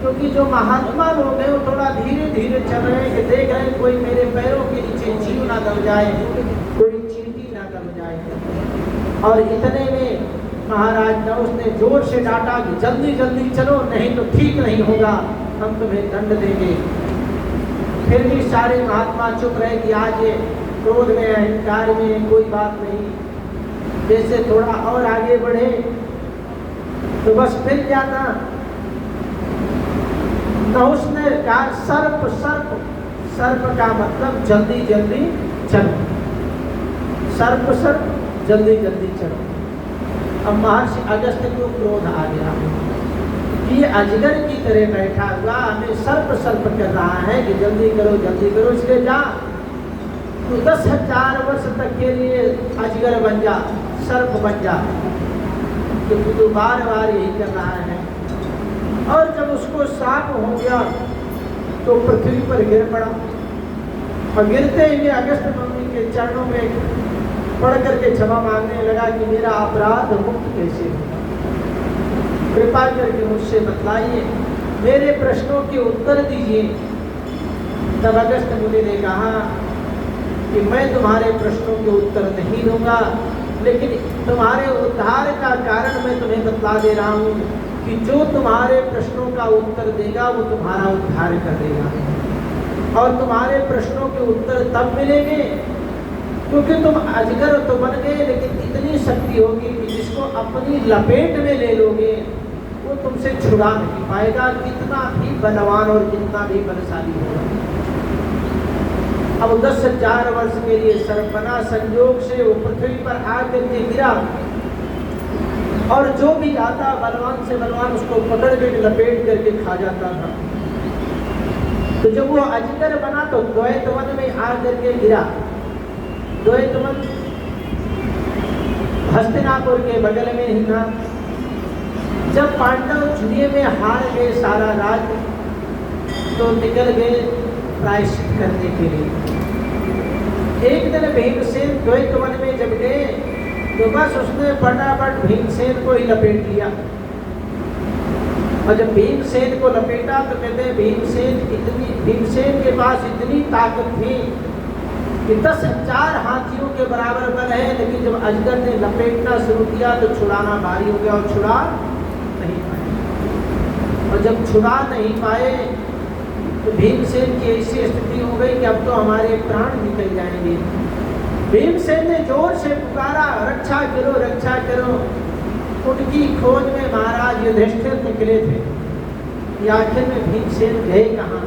क्योंकि जो महात्मा लोग हैं वो थोड़ा धीरे धीरे चल रहे हैं कि देख रहे हैं कोई मेरे पैरों के नीचे जीव ना दब जाए, कोई चींटी ना दब जाए। और इतने में महाराज नहुष ने जोर से डांटा कि जल्दी जल्दी चलो, नहीं तो ठीक नहीं होगा, हम तुम्हें दंड देंगे। फिर भी सारे महात्मा चुप रहे कि आज ये क्रोध में अहंकार में कोई बात नहीं, जैसे थोड़ा और आगे बढ़े तो बस फिर क्या था, नहुष ने कहा सर्प सर्प, सर्प का मतलब जल्दी जल्दी चलो, सर्प सर्प जल्दी जल्दी चलो। अब महर्षि अगस्त को क्रोध आ गया, ये अजगर की तरह बैठा हुआ हमें सर्प सर्प कर रहा है कि जल्दी करो जल्दी करो, इसलिए जा तो 10,000 वर्ष तक के लिए अजगर बन जा, सर्प बन जा। क्योंकि तू बार बार यही कर रहा है। और जब उसको शाप हो गया तो पृथ्वी पर गिर पड़ा और गिरते ही अगस्त मुनि के चरणों में पड़ करके क्षमा मांगने लगा कि मेरा अपराध मुक्त कैसे होगा, कृपा करके मुझसे बतलाइए, मेरे प्रश्नों के उत्तर दीजिए। तब अगस्त मुनि ने कहा कि मैं तुम्हारे प्रश्नों के उत्तर नहीं दूंगा, लेकिन तुम्हारे उद्धार का कारण मैं तुम्हें बतला दे रहा हूँ कि जो तुम्हारे प्रश्नों का उत्तर देगा वो तुम्हारा उद्धार कर देगा। और तुम्हारे प्रश्नों के उत्तर तब मिलेंगे क्योंकि तुम अजगर तो बन गए, लेकिन इतनी शक्ति होगी कि जिसको अपनी लपेट में ले लोगे वो तुमसे छुड़ा नहीं पाएगा, कितना भी बलवान और कितना भी बलशाली होगा। अब 10,000 वर्ष के लिए सर्वना संयोग से वो पृथ्वी पर आकर के गिरा और जो भी आता बलवान से बलवान उसको पकड़ के लपेट करके खा जाता था। तो जब वो अजगर बना तो द्वैतवन में आकर के गिरा। द्वैतवन हस्तिनापुर के बगल में ही था। जब पांडव युद्ध में हार गए सारा राज्य, तो निकल गए प्रायश्चित करने के लिए। एक दिन भीमसेन द्वैतवन में जब गए तो बस उसने फटाफट भीमसेन को ही लपेट लिया। और जब भीमसेन को लपेटा तो कहते भीमसेन के पास इतनी ताकत थी कि 10,000 हाथियों के बराबर बल है, लेकिन जब अजगर ने लपेटना शुरू किया तो छुड़ाना भारी हो गया और छुड़ा नहीं पाए। और जब छुड़ा नहीं पाए तो भीमसेन की ऐसी स्थिति हो गई कि अब तो हमारे प्राण निकल जाएंगे। भीमसेन ने जोर से पुकारा, रक्षा करो रक्षा करो। उनकी खोज में महाराज युधिष्ठिर निकले थे कि आखिर में भीमसेन गए कहाँ।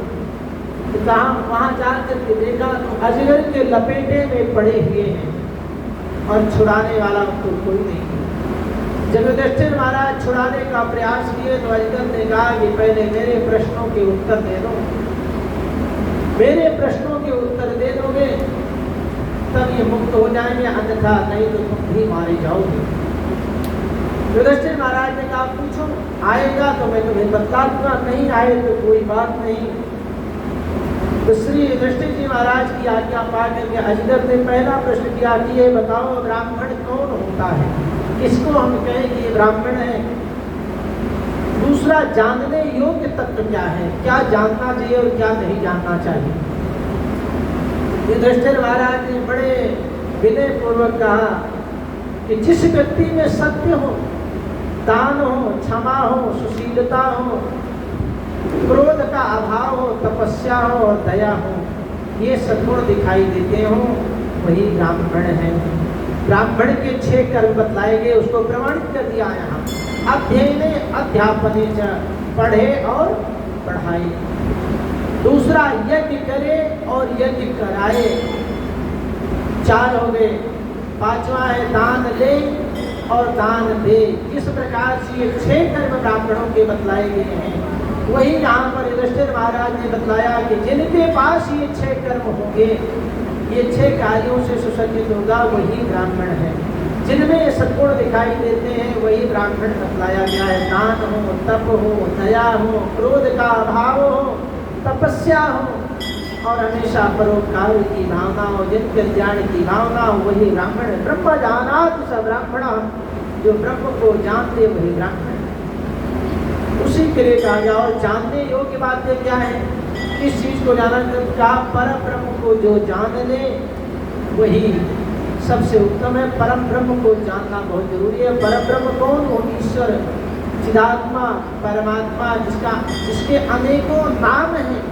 तो कहाँ वहाँ जाकर के देखा तो अजगर के लपेटे में पड़े हुए हैं और छुड़ाने वाला तो कोई नहीं। जब युधिष्ठिर महाराज छुड़ाने का प्रयास किए तो अजगर ने कहा कि पहले मेरे प्रश्नों के उत्तर दे दो, मेरे प्रश्नों के उत्तर दे दोगे तब ये मुक्त हो जाएंगे, अन्यथा नहीं तो तुम भी मारे जाओगे। युधिष्ठिर महाराज ने कहा पूछो, आएगा तो मैं तुम्हें बतला दूंगा, नहीं आए तो कोई बात नहीं। तो श्री युधिष्ठिर जी महाराज की आज्ञा पा करके अजगर ने पहला प्रश्न किया कि ये बताओ ब्राह्मण कौन होता है, किसको हम कहें कि ये ब्राह्मण है। दूसरा, जानने योग्य तत्व क्या है, क्या जानना चाहिए और क्या नहीं जानना चाहिए। युधिष्ठिर महाराज ने बड़े विनय पूर्वक कहा कि जिस व्यक्ति में सत्य हो, दान हो, क्षमा हो, सुशीलता हो, क्रोध का अभाव हो, तपस्या हो और दया हो, ये सद्गुण दिखाई देते हो, वही ब्राह्मण है। ब्राह्मण के 6 कर्म बतलाए गए, उसको प्रमाणित कर दिया यहाँ। अध्ययने अध्यापने च, पढ़े और पढ़ाए। दूसरा, यज्ञ करे और यज्ञ कराए, 4 हो गए। 5वां है दान ले और दान दे। इस प्रकार से ये 6 कर्म ब्राह्मणों के बतलाए गए हैं। वही यहाँ पर युधिष्ठिर महाराज ने बतलाया कि जिनके पास ये 6 कर्म होंगे, ये 6 कार्यों से सुसज्जित होगा, वही ब्राह्मण है। जिनमें सद्गुण दिखाई देते हैं वही ब्राह्मण बतलाया गया है। दान हो, तप हो, दया हो, क्रोध का अभाव हो, तपस्या हो और हमेशा परोपकार की भावना हो, जन कल्याण की भावना हो, वही ब्राह्मण। ब्रह्म जानात स ब्राह्मण, जो ब्रह्म को जानते वही ब्राह्मण। उसी के लिए कहा गया। और जानने योग्य बातें क्या है, किस चीज को जाना, क्या पर ब्रह्म को जो जान ले वही सबसे उत्तम है। परम ब्रह्म को जानना बहुत जरूरी है। परम ब्रह्म कौन हो? ईश्वर, चिदात्मा, परमात्मा, जिसके अनेकों नाम हैं।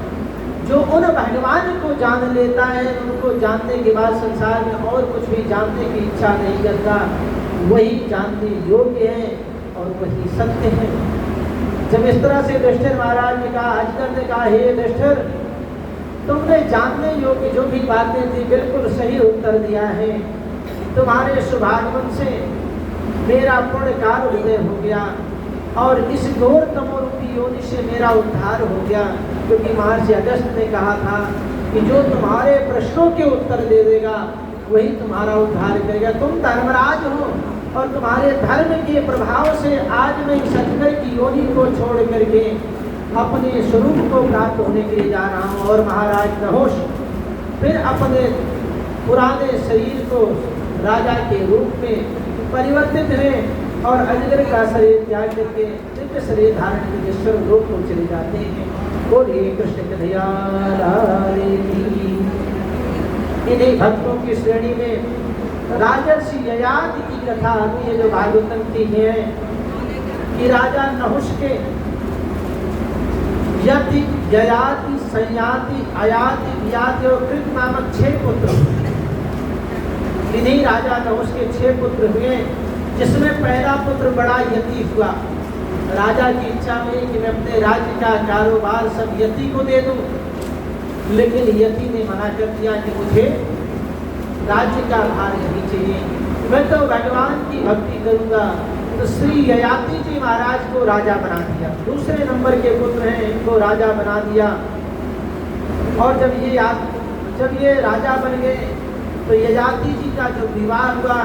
जो उन भगवान को जान लेता है, उनको जानने के बाद संसार में और कुछ भी जानने की इच्छा नहीं करता, वही जानने योग्य है और वही सत्य है। जब इस तरह से युधिष्ठिर महाराज ने कहा, अजगर ने कहा, हे युधिष्ठिर, तुमने जानने योग्य जो भी बातें थी बिल्कुल सही उत्तर दिया है। तुम्हारे शुभागमन से मेरा पुण्य काल उदय हो गया और इस घोर तमोरूपी योनि से मेरा उद्धार हो गया। क्योंकि महर्षि अगस्त ने कहा था कि जो तुम्हारे प्रश्नों के उत्तर दे देगा वही तुम्हारा उद्धार करेगा। तुम धर्मराज हो, और तुम्हारे धर्म के प्रभाव से आज मैं शंकर की योनि को छोड़ करके अपने स्वरूप को प्राप्त होने के लिए जा रहा हूँ। और महाराज नहुष फिर अपने पुराने शरीर को राजा के रूप में परिवर्तित हुए और अजगर का शरीर त्याग करके दिव्य शरीर धारण करके स्वर्ग लोक को चले जाते हैं। बोलिए कृष्ण कन्हैया लाल की। इन्हीं भक्तों की श्रेणी में राजर्षि ययाति की कथा आती है, जो भागवतम की है कि राजा नहुष के यति ययाति संयाति अयाति वियाति और कृत नामक 6 पुत्र। इन्हीं राजा नहुष के 6 पुत्र हुए, जिसमें पहला पुत्र बड़ा यति हुआ। राजा की इच्छा हुई कि मैं अपने राज्य का कारोबार सब यति को दे दूं, लेकिन यति ने मना कर दिया कि मुझे राज्य का भार नहीं चाहिए, मैं तो भगवान की भक्ति करूंगा। तो श्री ययाति जी महाराज को राजा बना दिया। दूसरे नंबर के पुत्र हैं, इनको राजा बना दिया। और जब ये राजा बन गए तो ययाति जी का जो विवाह हुआ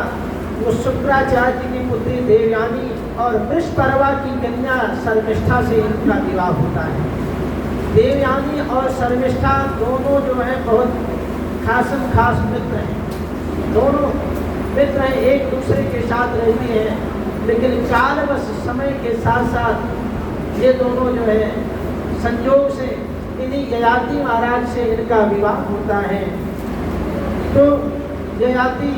वो शुक्राचार्य जी की पुत्री देवयानी और वृषपर्वा की कन्या शर्मिष्ठा से इनका विवाह होता है। देवयानी और शर्मिष्ठा दोनों जो है बहुत खास मित्र हैं। दोनों मित्र हैं, एक दूसरे के साथ रहते हैं, लेकिन कालवश समय के साथ साथ ये दोनों जो है संयोग से इन्हीं ययाति महाराज से इनका विवाह होता है। तो ययाति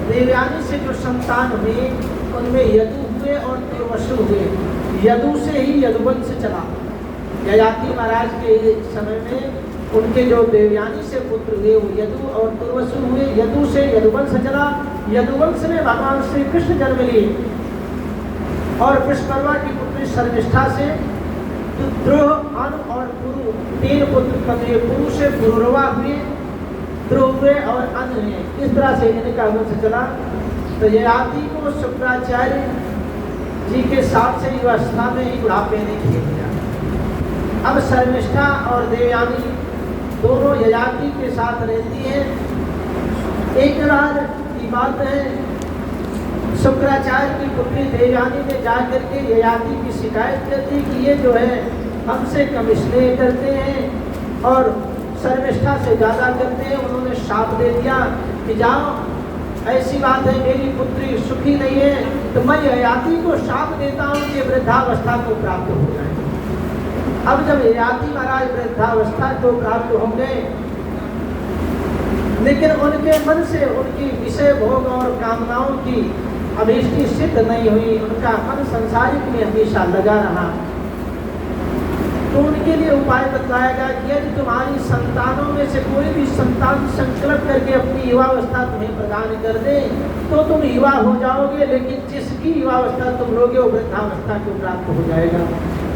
देवयानी से जो संतान हुए उनमें यदु हुए और तुर्वसु हुए। यदु से ही यदुवंश चला। ययाति महाराज के समय में उनके जो देवयानी से पुत्र हुए वो यदु और तुर्वसु हुए। यदु से यदुवंश चला। यदुवंश में भगवान श्री कृष्ण जन्म लिए और वृषपर्वा की पुत्री शर्मिष्ठा से द्रोह, अनु और पुरु 3 पुत्र कमे। पुरु से पुरुरवा हुए, द्रोह हुए और अन हुए। इस तरह से इनका वंश चला। तो ययाति को शुक्राचार्य जी के साथ से अवस्था में ही बुढ़ापे ने खेल दिया। अब शर्मिष्ठा और देवयानी दोनों ययाति के साथ रहती हैं। एक बार की बात है, शुक्राचार्य की पुत्री देवयानी ने जाकर के ययाति की शिकायत कर दी कि ये जो है हमसे कम स्नेह करते हैं और शर्मिष्ठा से ज़्यादा करते हैं। उन्होंने शाप दे दिया कि जाओ, ऐसी बात है मेरी पुत्री सुखी नहीं है तो मैं ययाति को शाप देता हूँ कि वृद्धावस्था को प्राप्त हो जाए। अब जब ययाति महाराज वृद्धावस्था को प्राप्त होंगे, लेकिन उनके मन से उनकी विषय भोग और कामनाओं की अभिष्टि सिद्ध नहीं हुई, उनका मन संसारिक में हमेशा लगा रहा। तो उनके लिए उपाय बतलाया गया कि यदि तुम्हारी संतानों में से कोई भी संतान संकल्प करके अपनी युवावस्था तुम्हें प्रदान कर दे तो तुम युवा हो जाओगे, लेकिन जिसकी युवावस्था तुम लोगे वो वृद्धावस्था को प्राप्त हो जाएगा।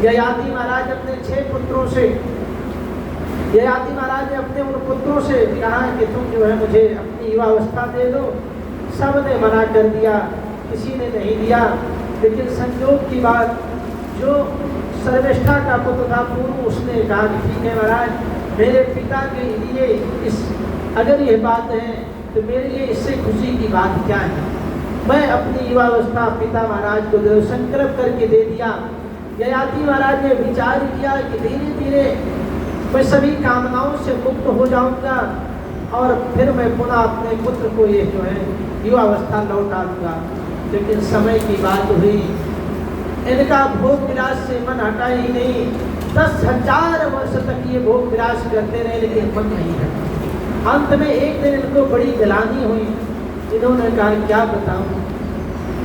ययाति महाराज अपने 6 पुत्रों से ययाति महाराज ने अपने उन पुत्रों से कहा कि तुम जो है मुझे अपनी युवावस्था दे दो। सब ने मना कर दिया, किसी ने नहीं दिया। लेकिन संयोग की बात, जो शर्मिष्ठा का पुत्र था पूर्व, उसने कहा कि ठीक है महाराज, मेरे पिता के लिए अगर ये बात है तो मेरे लिए इससे खुशी की बात क्या है। मैं अपनी युवावस्था पिता महाराज को संकल्प करके दे दिया। ययाति महाराज ने विचार किया कि धीरे धीरे मैं सभी कामनाओं से मुक्त हो जाऊंगा और फिर मैं पुनः अपने पुत्र को ये जो है युवावस्था लौटा दूंगा। लेकिन समय की बात हुई, इनका भोग विलास से मन हटा ही नहीं। 10,000 वर्ष तक ये भोग विलास करते रहे, लेकिन मन नहीं हटा। अंत में एक दिन इनको बड़ी जलानी हुई। इन्होंने कहा क्या बताऊं,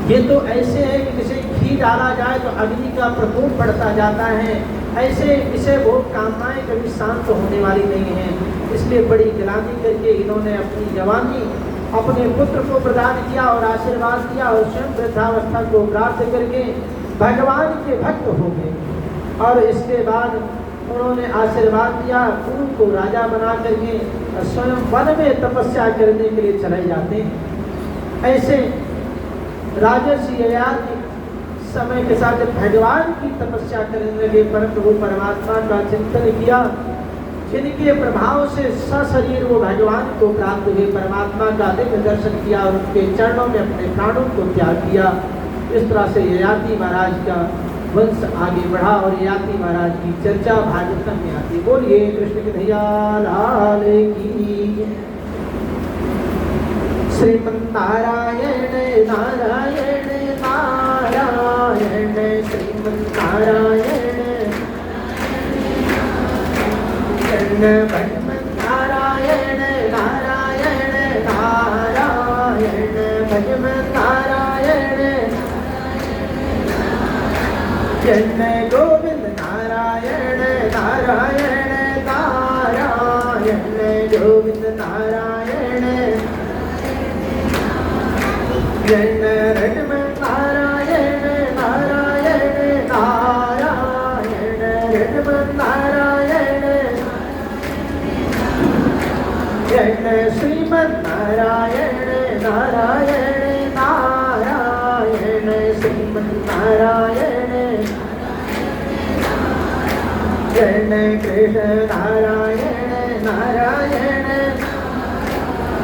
ये तो ऐसे है कि किसी घी डाला जाए तो अग्नि का प्रकोप बढ़ता जाता है। ऐसे विषय भोग कामनाएं कभी शांत होने वाली नहीं है। इसलिए बड़ी जलानी करके इन्होंने अपनी जवानी अपने पुत्र को प्रदान किया और आशीर्वाद दिया और स्वयं वृद्धावस्था को प्राप्त करके भगवान के भक्त हो गए। और इसके बाद उन्होंने आशीर्वाद दिया, गुरु को राजा बना करके स्वयं वन में तपस्या करने के लिए चले जाते हैं। ऐसे राजर्षि ययाति समय के साथ जब भगवान की तपस्या करने लगे, परंतु वो परमात्मा का चिंतन किया जिनके प्रभाव से सशरीर वो भगवान को प्राप्त हुए, परमात्मा का दिव्य दर्शन किया और उनके चरणों में अपने प्राणों को त्याग किया। इस तरह से ययाति महाराज का वंश आगे बढ़ा और ययाति महाराज की चर्चा भागवतम में आती। बोलिए कृष्ण कन्हैया लाल की। श्रीमन्नारायण नारायण नारायण श्रीमन्नारायण नारायण नारायण नारायण भजमन्नारायण जय गोविंद नारायण नारायण नारायण गोविंद नारायण जय रटम नारायण नारायण नारायण रटम नारायण जय श्रीमन्नारायण नारायण नारायण श्रीमन्नारायण जय कृष्ण नारायण नारायण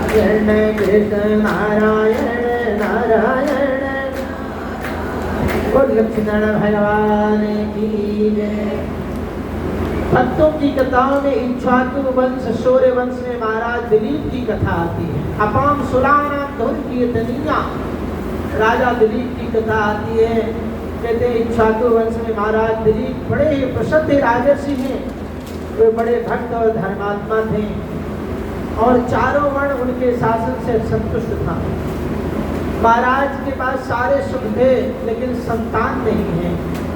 जय कृष्ण नारायण नारायण। और लक्ष्मण भगवान की जय। भक्तों की कथाओं में इक्ष्वाकु वंश सूर्य वंश में महाराज दिलीप की कथा आती है। अपाम सुलाना धुन कीर्तनिया, राजा दिलीप की कथा आती है। कहते हैं इक्ष्वाकु वंश में महाराज दिलीप बड़े ही प्रसिद्ध राजर्षि हैं। वे बड़े भक्त और धर्मात्मा थे और चारों वर्ण उनके शासन से संतुष्ट था। महाराज के पास सारे सुख थे लेकिन संतान नहीं है।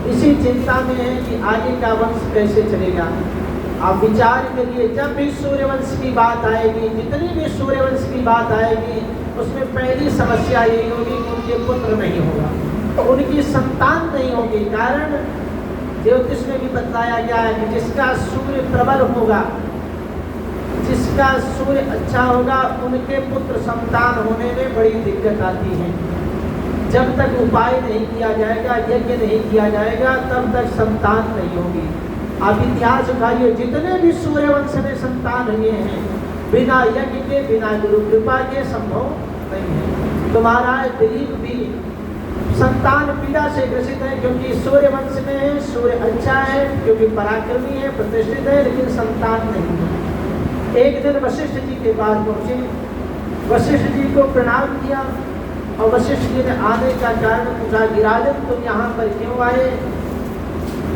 इसी चिंता में है कि आगे का वंश कैसे चलेगा। आप विचार करिए, जब भी सूर्यवंश की बात आएगी, जितनी भी सूर्यवंश की बात आएगी, उसमें पहली समस्या यही होगी कि उनके पुत्र नहीं होगा, तो उनकी संतान नहीं होगी। कारण ज्योतिष में भी बताया गया है कि जिसका सूर्य प्रबल होगा, जिसका सूर्य अच्छा होगा, उनके पुत्र संतान होने में बड़ी दिक्कत आती है। जब तक उपाय नहीं किया जाएगा, यज्ञ नहीं किया जाएगा, तब तक संतान नहीं होगी। आप इतिहास उठाइए, जितने भी सूर्यवंश में संतान हुए हैं, बिना यज्ञ के, बिना गुरु कृपा के संभव नहीं है। तो महाराज दिलीप भी संतान पीड़ा से ग्रसित है, क्योंकि सूर्यवंश में सूर्य अच्छा है, क्योंकि पराक्रमी है, प्रतिष्ठित है, लेकिन संतान नहीं है। एक दिन वशिष्ठ जी के पास पहुंचे, वशिष्ठ जी को प्रणाम किया और वशिष्ठ जी ने आने का कारण पूछा कि राजन तुम यहाँ पर क्यों आए।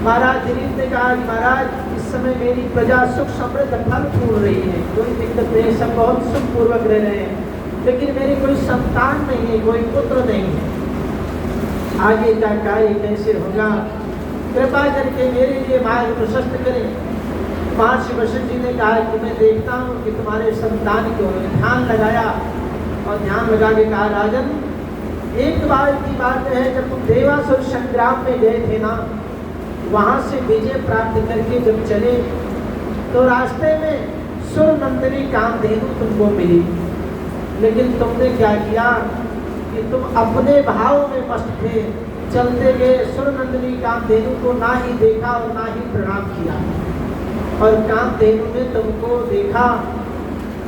महाराज दिलीप ने कहा कि महाराज इस समय मेरी प्रजा सुख समृद्ध फल फूल रही है, कोई दिक्कत नहीं, सब बहुत सुख पूर्वक रह रहे हैं, लेकिन मेरी कोई संतान नहीं है, कोई पुत्र नहीं है। आगे का कार्य कैसे होगा, कृपा करके मेरे लिए मार्ग प्रशस्त करें। महर्षि वशिष्ठ जी ने कहा कि मैं देखता हूँ कि तुम्हारे संतान को ध्यान लगाया और ध्यान लगा के कहा राजन, एक बार की बात है, जब तुम देवासुर संग्राम में गए थे ना, वहाँ से विजय प्राप्त करके जब चले तो रास्ते में सुर नंदिनी कामधेनु तुमको मिली, लेकिन तुमने क्या किया कि तुम अपने भाव में मस्त थे, चलते गए, सुर नंदिनी कामधेनु को ना ही देखा और ना ही प्रणाम किया। और कामधेनु ने तुमको देखा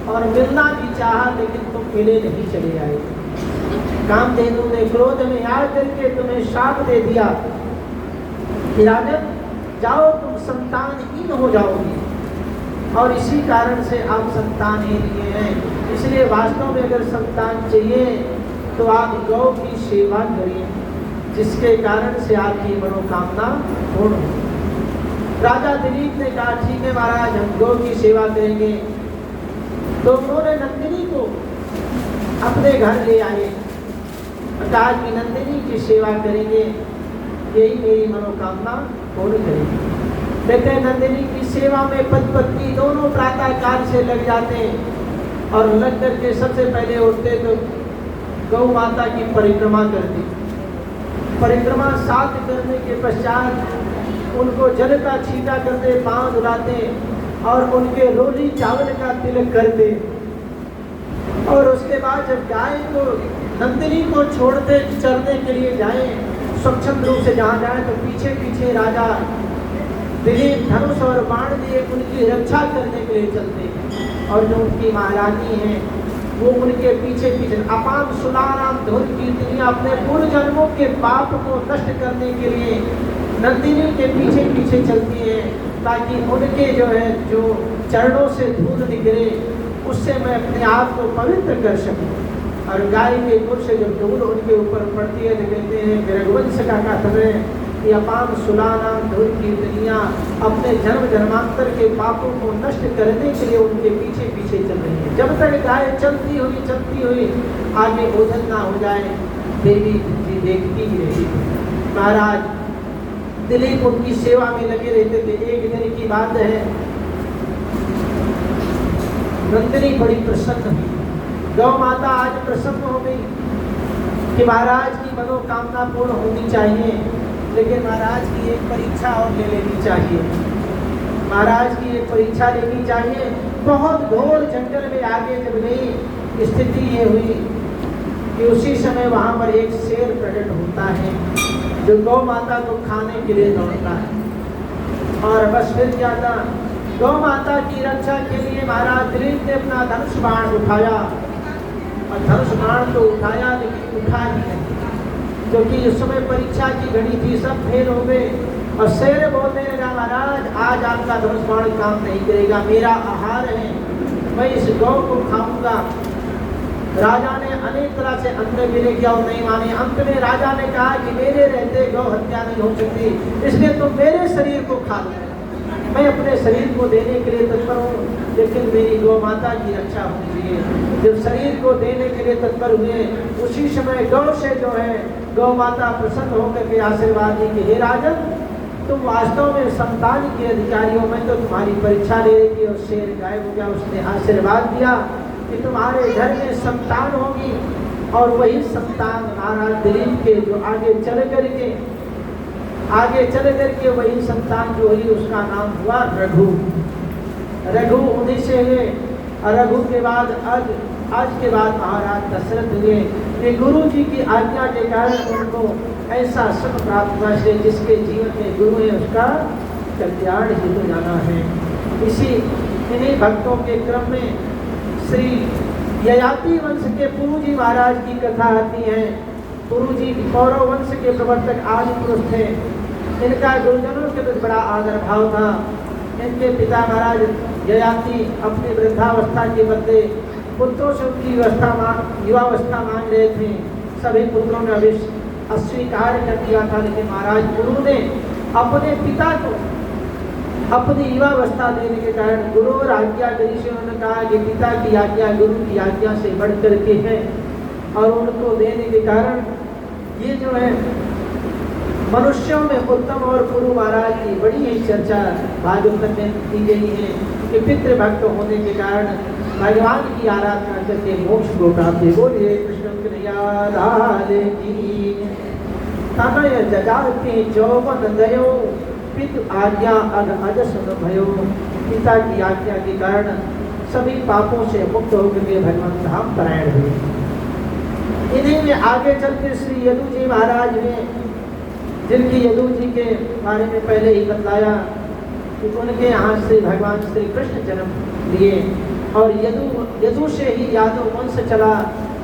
और मिलना भी चाहा, लेकिन तुम मिले नहीं, चले आए। कामधेनु ने क्रोध में याद करके तुम्हें शाप दे दिया कि राजन जाओ, तुम संतानहीन हो जाओगी, और इसी कारण से आप संतानहीन लिए हैं। इसलिए वास्तव में अगर संतान चाहिए तो आप गौ की सेवा करिए, जिसके कारण से आपकी मनोकामना पूर्ण हो। राजा दिलीप ने कहा ठीक है महाराज, हम गौ की सेवा करेंगे। तो उन्होंने नंदिनी को अपने घर ले आए, कहा कि नंदिनी की सेवा करेंगे, यही मेरी मनोकामना पूर्ण करेगी। कहते हैं नंदिनी की सेवा में पति पत्नी दोनों प्रातः काल से लग जाते हैं, और लग करके सबसे पहले उठते तो गौ माता की परिक्रमा करते। परिक्रमा 7 करने के पश्चात उनको जल का छींटा करते, पांव धुलाते और उनके रोली चावल का तिलक करते। और उसके बाद जब गाय को नंदिनी को छोड़ते चलने के लिए जाएं, स्वच्छंद रूप से जहाँ जाए, तो पीछे पीछे राजा दिलीप धनुष और बाण लिए उनकी रक्षा करने के लिए चलते हैं और जो उनकी महारानी है वो उनके पीछे पीछे अपान सुलाराम धुन कीर्तनियां अपने पूर्व जन्मों के पाप को नष्ट करने के लिए नंदिनी के पीछे पीछे चलती है ताकि उनके जो है जो चरणों से धूल निकले उससे मैं अपने आप को पवित्र कर सकूं। और गाय के गुण से जब धूल उनके ऊपर पड़ती है तो कहते हैं रघुवंश का कथन है कि अपान सुलानाम धूल कीर्तनियां अपने जन्म जन्मांतर के पापों को नष्ट करने के लिए उनके पीछे पीछे चल रही है। जब तक गाय चलती हुई आगे ओझल ना हो जाए देवी देखती ही रही। महाराज दिलीप उनकी सेवा में लगे रहते थे। एक दिन की बात है, नंदिनी बड़ी प्रसन्न हुई। गौ माता आज प्रसन्न हो गई कि महाराज की मनोकामना पूर्ण होनी चाहिए, लेकिन महाराज की एक परीक्षा और ले लेनी चाहिए। महाराज की एक परीक्षा लेनी चाहिए। बहुत घोर जंगल में आगे जब गई स्थिति ये हुई कि उसी समय वहां पर एक शेर प्रकट होता है जो गौ माता को खाने के लिए दौड़ता है। और बस फिर क्या था, गौ माता की रक्षा के लिए महाराज दिलीप ने अपना धनुष बाण उठाया और धनुष बाण तो उठाया लेकिन उठा ही नहीं, क्योंकि उस समय परीक्षा की घड़ी थी, सब फेल हो गए। और शेर बोलने लगा महाराज आज आपका धनुष बाण काम नहीं करेगा, मेरा आहार है, मैं इस गौ को खाऊंगा। राजा ने अनेक तरह से अन्य मिले किया और नहीं माने। अंत में राजा ने कहा कि मेरे रहते गौ हत्या नहीं हो सकती, इसलिए तुम मेरे शरीर को खा लो। मैं अपने शरीर को देने के लिए तत्पर हूँ, लेकिन मेरी गौ माता की रक्षा होनी चाहिए। जब शरीर को देने के लिए तत्पर हुए उसी समय गौ से जो है गौ माता प्रसन्न होकर के आशीर्वाद दी कि हे राजन तुम वास्तव में संतान के अधिकारी हो, मैं तो तुम्हारी परीक्षा ले रही थी। और शेर गायब हो गया। उसने आशीर्वाद दिया कि तुम्हारे घर में संतान होगी। और वही संतान महाराज दिलीप के जो आगे चल करके वही संतान जो हुई उसका नाम हुआ रघु। रघु उन्हीं से हुए। और रघु के बाद आज के बाद महाराज दशरथ हुए। ये गुरु जी की आज्ञा के कारण उनको ऐसा सुख प्राप्त हुआ है जिसके जीवन में गुरु है उसका कल्याण ही तो जाना है। इन्हीं भक्तों के क्रम में श्री ययाति वंश के पुरु जी महाराज की कथा आती है। पुरु जी कौरव वंश के प्रवर्तक आदि पुरुष थे। इनका गुरुजनों के प्रति बड़ा आदर भाव था। इनके पिता महाराज ययाति अपनी वृद्धावस्था के बदले पुत्रों से उनकी युवावस्था मांग रहे थे। सभी पुत्रों ने अस्वीकार कर दिया था, लेकिन महाराज गुरु ने अपने पिता को अपनी युवावस्था देने के कारण गुरु और आज्ञाकारी से उन्होंने कहा कि पिता की आज्ञा गुरु की आज्ञा से बढ़ करके है। और उनको देने के कारण ये जो है मनुष्यों में उत्तम और गुरु महाराज की बड़ी ही चर्चा भागवत में की गई है कि पितृभक्त होने के कारण भगवान की आराधना करके मोक्ष को प्राप्त है। बोलिए कृष्ण कन्हैया लाल की। तनय जजाति जौवन दयो पितु आज्ञा अज सुन भयो। पिता की आज्ञा के कारण सभी पापों से मुक्त होकर के भगवान धाम परायण हुए। इन्हीं में आगे चलकर श्री यदु जी महाराज ने, जिनकी यदु जी के बारे में पहले ही बतलाया कि उनके यहाँ से भगवान श्री कृष्ण जन्म लिए। और यदु से ही यादव वंश चला।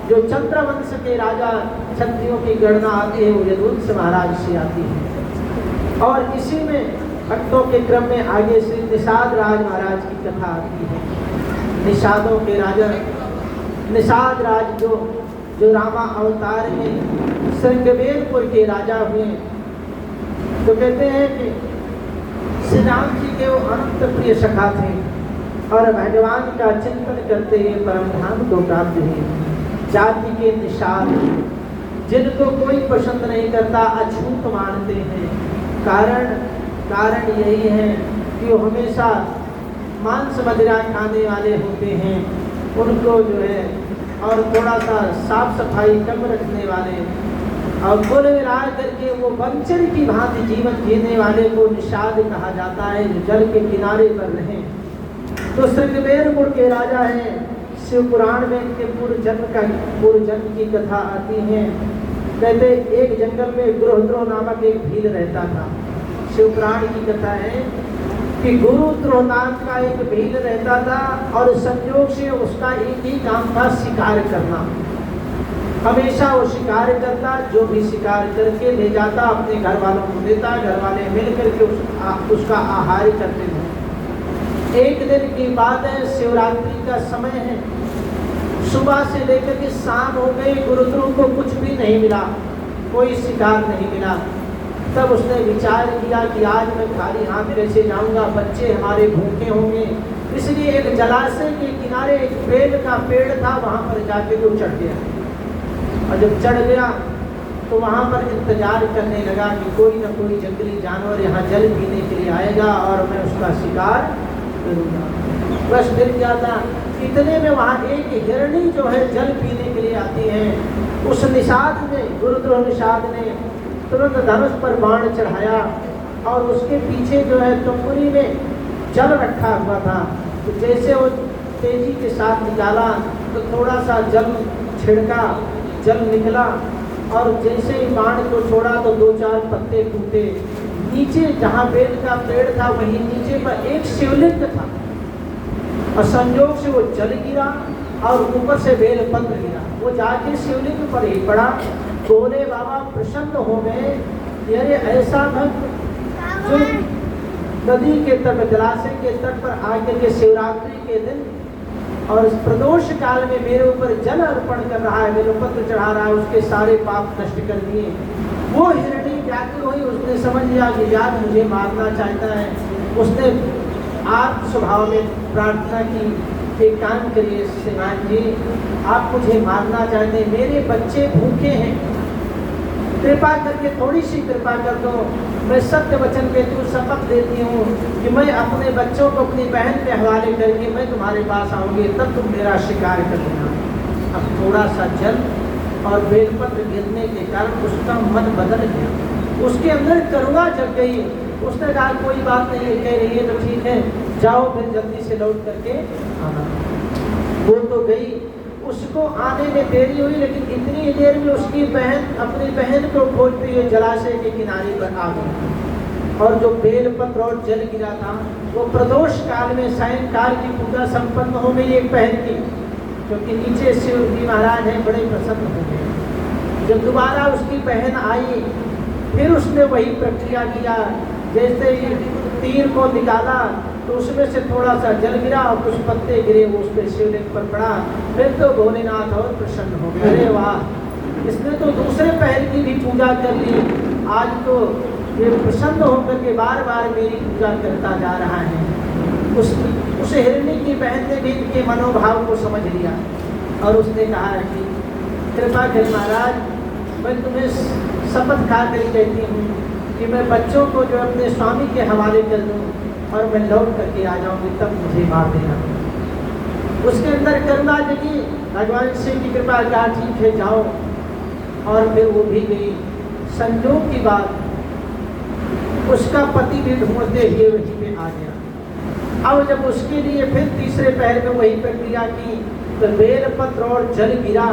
जो चंद्र वंश के राजा क्षत्रियों की गणना आती है वो यदुवंश महाराज से आती है। और इसी में भक्तों के क्रम में आगे श्री निषाद राज महाराज की कथा आती है। निषादों के राजा निषाद राज जो रामा अवतार में श्रृंगवेरपुर के राजा हुए। तो कहते हैं कि श्री राम जी के वो अनंत प्रिय सखा थे और भगवान का चिंतन करते हुए परम धाम को प्राप्त हुए। जाति के निषाद जिनको कोई पसंद नहीं करता, अछूत मानते हैं। कारण यही है कि वो हमेशा मांस मदिरा खाने वाले होते हैं। उनको जो है और थोड़ा सा साफ सफाई कम रखने वाले और कुल मिला करके वो वंचन की भांति जीवन जीने वाले को निषाद कहा जाता है, जो जल के किनारे पर रहे। तो श्रृंगवेरपुर के राजा हैं। शिव पुराण में इनके पूर्व जन्म की कथा आती है। कहते एक जंगल में गृहद्रोह नामक एक भील रहता था। शिव पुराण की कथा है कि गुरु द्रोणांत का एक भील रहता था और संयोग से उसका एक ही काम था, शिकार करना। हमेशा वो शिकार करता, जो भी शिकार करके ले जाता अपने घर वालों को देता, घर वाले मिल करके उसका आहार करते थे। एक दिन की बात है, शिवरात्रि का समय है, सुबह से लेकर के शाम हो गई, गुरुद्रोह को कुछ भी नहीं मिला, कोई शिकार नहीं मिला। तब उसने विचार किया कि आज मैं खाली हाथ कैसे जाऊंगा, बच्चे हमारे भूखे होंगे। इसलिए एक जलाशय के किनारे एक बेल का पेड़ था, वहां पर जाके वो चढ़ गया। और जब चढ़ गया तो वहां पर इंतजार करने लगा कि कोई ना कोई जंगली जानवर यहाँ जल पीने के लिए आएगा और मैं उसका शिकार करूँगा। बस फिर क्या था, इतने में वहाँ एक हिरणी जो है जल पीने के लिए आती है। उस निषाद ने, गुरुद्रोह निषाद ने तुरंत धनुष पर बाण चढ़ाया और उसके पीछे जो है टुकड़ी में जल रखा हुआ था। तो जैसे वो तेजी के साथ निकाला तो थोड़ा सा जल छिड़का, जल निकला और जैसे ही बाण को छोड़ा तो 2-4 पत्ते टूटे। नीचे जहाँ बेल का पेड़ था वहीं नीचे पर एक शिवलिंग था और संयोग से वो जल गिरा और ऊपर से बेल पत्र गिरा। वो जाके शिवलिंग पर ही पड़ा। भोले बाबा प्रसन्न हो गए, अरे ऐसा भक्त जो नदी के तट, जलाशय के तट पर आकर के शिवरात्रि के दिन और इस प्रदोष काल में मेरे ऊपर जल अर्पण कर रहा है, मेरे पत्र चढ़ा रहा है, उसके सारे पाप नष्ट कर दिए। वो हिरणी व्याकुल हुई, उसने समझ लिया कि व्याध मुझे मारना चाहता है। उसने आत्म स्वभाव में प्रार्थना की, एक काम करिए श्रीमान जी, आप मुझे मारना चाहते हैं, मेरे बच्चे भूखे हैं, कृपा करके थोड़ी सी कृपा कर दो। मैं सत्य वचन कहती हूँ, शपथ देती हूँ कि मैं अपने बच्चों को अपनी बहन के हवाले करके मैं तुम्हारे पास आऊँगी, तब तुम मेरा शिकार कर लेना। अब थोड़ा सा जल और बेलपत्र गिरने के कारण उसका मन बदल गया, उसके अंदर करुणा जग गई। उसने कहा कोई बात नहीं, कह रही है तो ठीक है, जाओ फिर जल्दी से लौट करके आना। वो तो गई, उसको आने में देरी हुई, लेकिन इतनी देर में उसकी बहन अपनी बहन को खोजते हुए जलाशय के किनारे पर आ गई। और जो बेलपत्र और जल गिरा था वो प्रदोष काल में सायंकाल की पूजा संपन्न हो गई एक बहन की, क्योंकि नीचे शिव जी महाराज हैं, बड़े प्रसन्न हो गए। जब दोबारा उसकी बहन आई फिर उसने वही प्रक्रिया किया, जैसे ही तीर को निकाला तो उसमें से थोड़ा सा जल गिरा और कुछ पत्ते गिरे, वो उस पर शिवलिंग पर पड़ा। फिर तो भोलेनाथ और प्रसन्न हो गए, अरे वाह, इसने तो दूसरे पहर की भी पूजा कर ली, आज तो ये प्रसन्न होकर के बार बार मेरी पूजा करता जा रहा है। उस हिरणी की बहन ने भी इनके मनोभाव को समझ लिया और उसने कहा कि कृपा कर महाराज, मैं तुम्हें शपथ खा कर कहती हूँ कि मैं बच्चों को जो अपने स्वामी के हवाले कर दूँ और मैं लौट करके आ जाऊंगी, तब मुझे मार देना। उसके अंदर करुणा जगी, भगवान शिव की कृपा कहा ठीक है जाओ, और फिर वो भी गई। संयोग की बात, उसका पति भी ढूंढते हुए वहीं पे आ गया। अब जब उसके लिए फिर तीसरे पहर में वही प्रक्रिया की तो बेलपत्र और जल गिरा